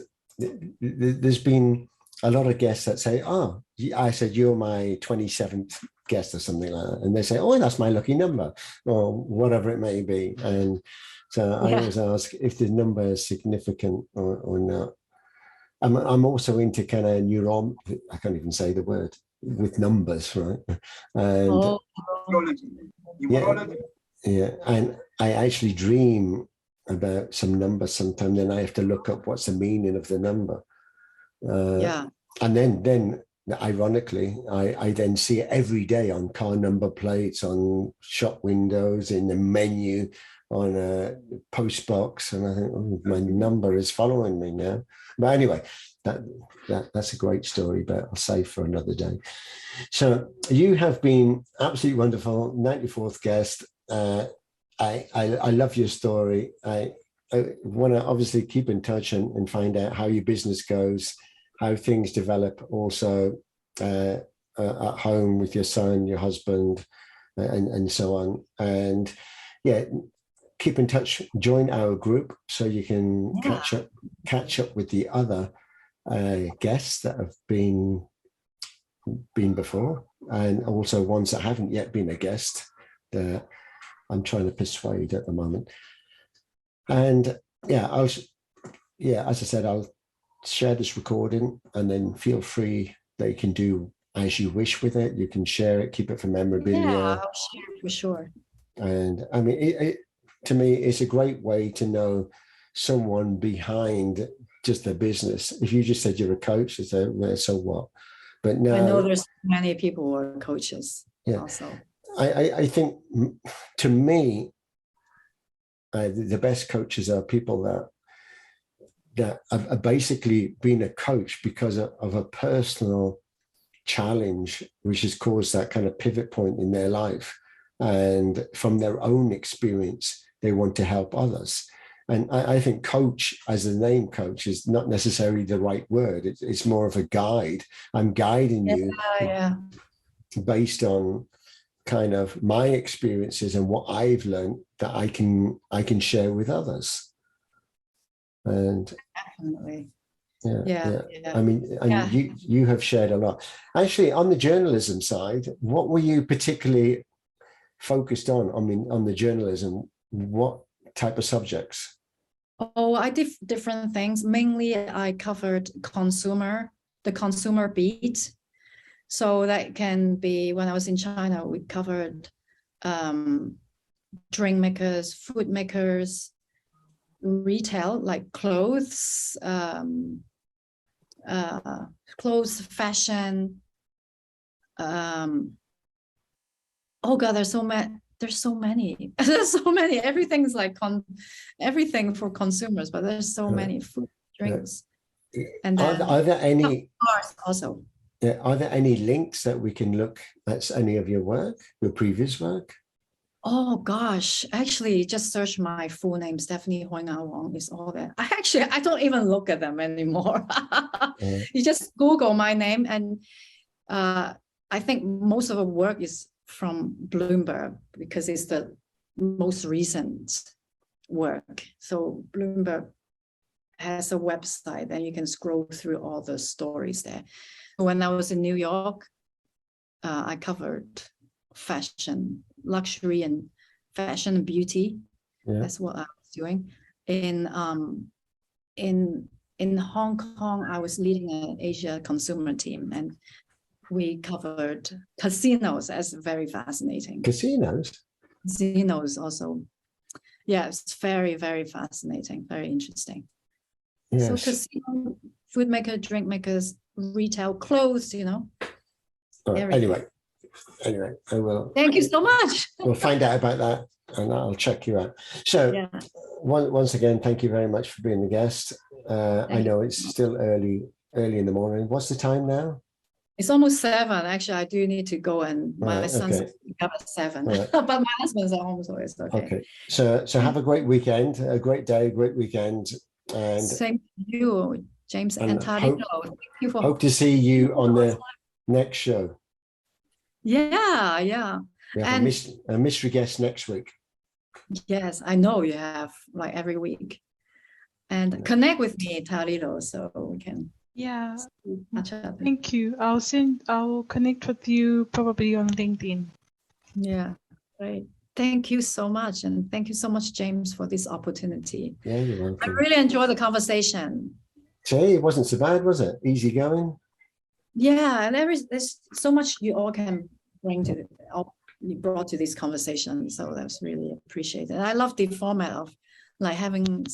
B: been a lot of guests that say, "Oh," I said, "You're my 27th guest," or something like that, and they say, "Oh, that's my lucky number," or whatever it may be. And so I always ask if the number is significant or not. I'm also into kind of I can't even say the word, with numbers, right? And yeah, and I actually dream about some numbers sometimes, then I have to look up what's the meaning of the number. And then ironically, I then see it every day on car number plates, on shop windows, in the menu, on a post box, and I think, oh, my number is following me now. But anyway, that's a great story, but I'll save for another day. So you have been absolutely wonderful, 94th guest. I love your story. I want to obviously keep in touch and find out how your business goes, how things develop also at home with your son, your husband, and so on. And yeah, keep in touch, join our group so you can catch up with the other guests that have been before, and also ones that haven't yet been a guest that I'm trying to persuade at the moment. And as I said, I'll share this recording, and then feel free that you can do as you wish with it. You can share it, keep it for memorabilia.
C: Yeah, I'll share for sure. And
B: I mean, to me, it's a great way to know someone behind just the business. If you just said you're a coach, it's so what? But no,
C: I know there's many people who are coaches also.
B: I think, to me, the best coaches are people that are basically been a coach because of a personal challenge, which has caused that kind of pivot point in their life. And from their own experience, they want to help others. And I think coach, as the name coach, is not necessarily the right word. It's more of a guide. I'm guiding you based on kind of my experiences and what I've learned that I can share with others. And
C: definitely.
B: Yeah. I mean, you have shared a lot. Actually, on the journalism side, what were you particularly focused on? I mean, on the journalism, what type of subjects?
C: Oh, I did different things. Mainly, I covered the consumer beat. So that can be, when I was in China, we covered drink makers, food makers, retail, like clothes, fashion, oh God, there's so many. There's so many. There's so many. Everything's like everything for consumers, but there's so many food, drinks, and then
B: are there any
C: cars also.
B: are there any links that we can look at any of your work, your previous work?
C: Oh gosh, actually just search my full name, Stephanie Hoi-Nga Wong, is all that. I don't even look at them anymore. You just Google my name, and I think most of the work is from Bloomberg because it's the most recent work. So Bloomberg has a website and you can scroll through all the stories there. When I was in New York, I covered fashion, luxury and fashion and beauty. Yeah. That's what I was doing. In Hong Kong, I was leading an Asia consumer team, and we covered casinos. That's very fascinating.
B: Casinos
C: also. Yeah, it's very, very fascinating, very interesting. Yes. So casino, food makers, drink makers, retail, clothes,
B: Anyway, I will.
C: Thank you so much.
B: We'll find out about that, and I'll check you out. So once again, thank you very much for being the guest. I know it's still early in the morning. What's the time now?
C: It's almost 7. Actually, I do need to go, and my son's up at 7. Right. But my husband's at home, so it's okay.
B: Okay. So have a great weekend, a great day, great weekend. And
C: same to you, James and Talilo. Thank you for
B: hope to see you on the next show.
C: Yeah.
B: We have a mystery guest next week.
C: Yes, I know you have, like every week. And connect with me, Talilo, so we can.
F: Yeah. Thank you. I'll connect with you probably on LinkedIn.
C: Yeah, great. Thank you so much. And thank you so much, James, for this opportunity.
B: Yeah, you're welcome.
C: I really enjoyed the conversation.
B: Jay, it wasn't so bad, was it? Easy going?
C: Yeah, and there's so much you all can bring to you brought to this conversation. So that's really appreciated. I love the format of like having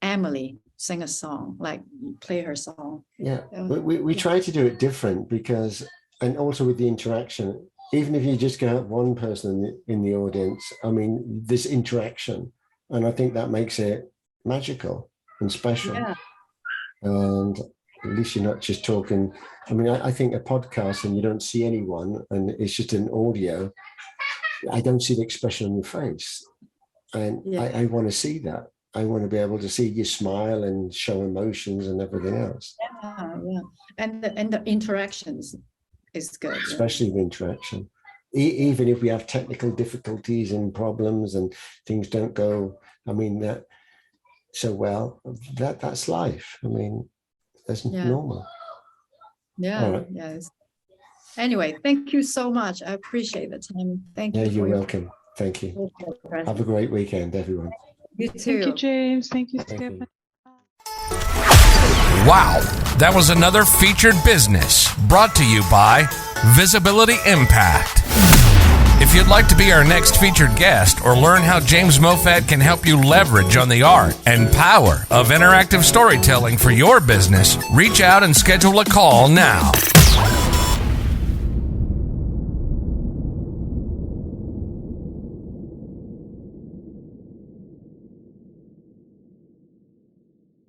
C: Emily sing a song, like play her song.
B: Yeah, we try to do it different because, and also with the interaction, even if you just have one person in the audience, I mean, this interaction, and I think that makes it magical and special. Yeah. And at least you're not just talking. I mean, I think a podcast and you don't see anyone and it's just an audio, I don't see the expression on your face. And I want to see that. I want to be able to see you smile and show emotions and everything else.
C: Yeah. And the interactions is good.
B: Especially the interaction. Even if we have technical difficulties and problems and things don't go, I mean, that so well, that's life. I mean, that's normal.
C: Yeah. Right. Yes. Anyway, thank you so much. I appreciate the time. Thank you.
B: Yeah, you're welcome. Thank you. Have a great weekend, everyone.
C: You too.
F: Thank you, James. Thank you, Stephen.
A: Wow, that was another featured business brought to you by Visibility Impact. If you'd like to be our next featured guest or learn how James Moffat can help you leverage on the art and power of interactive storytelling for your business, reach out and schedule a call now.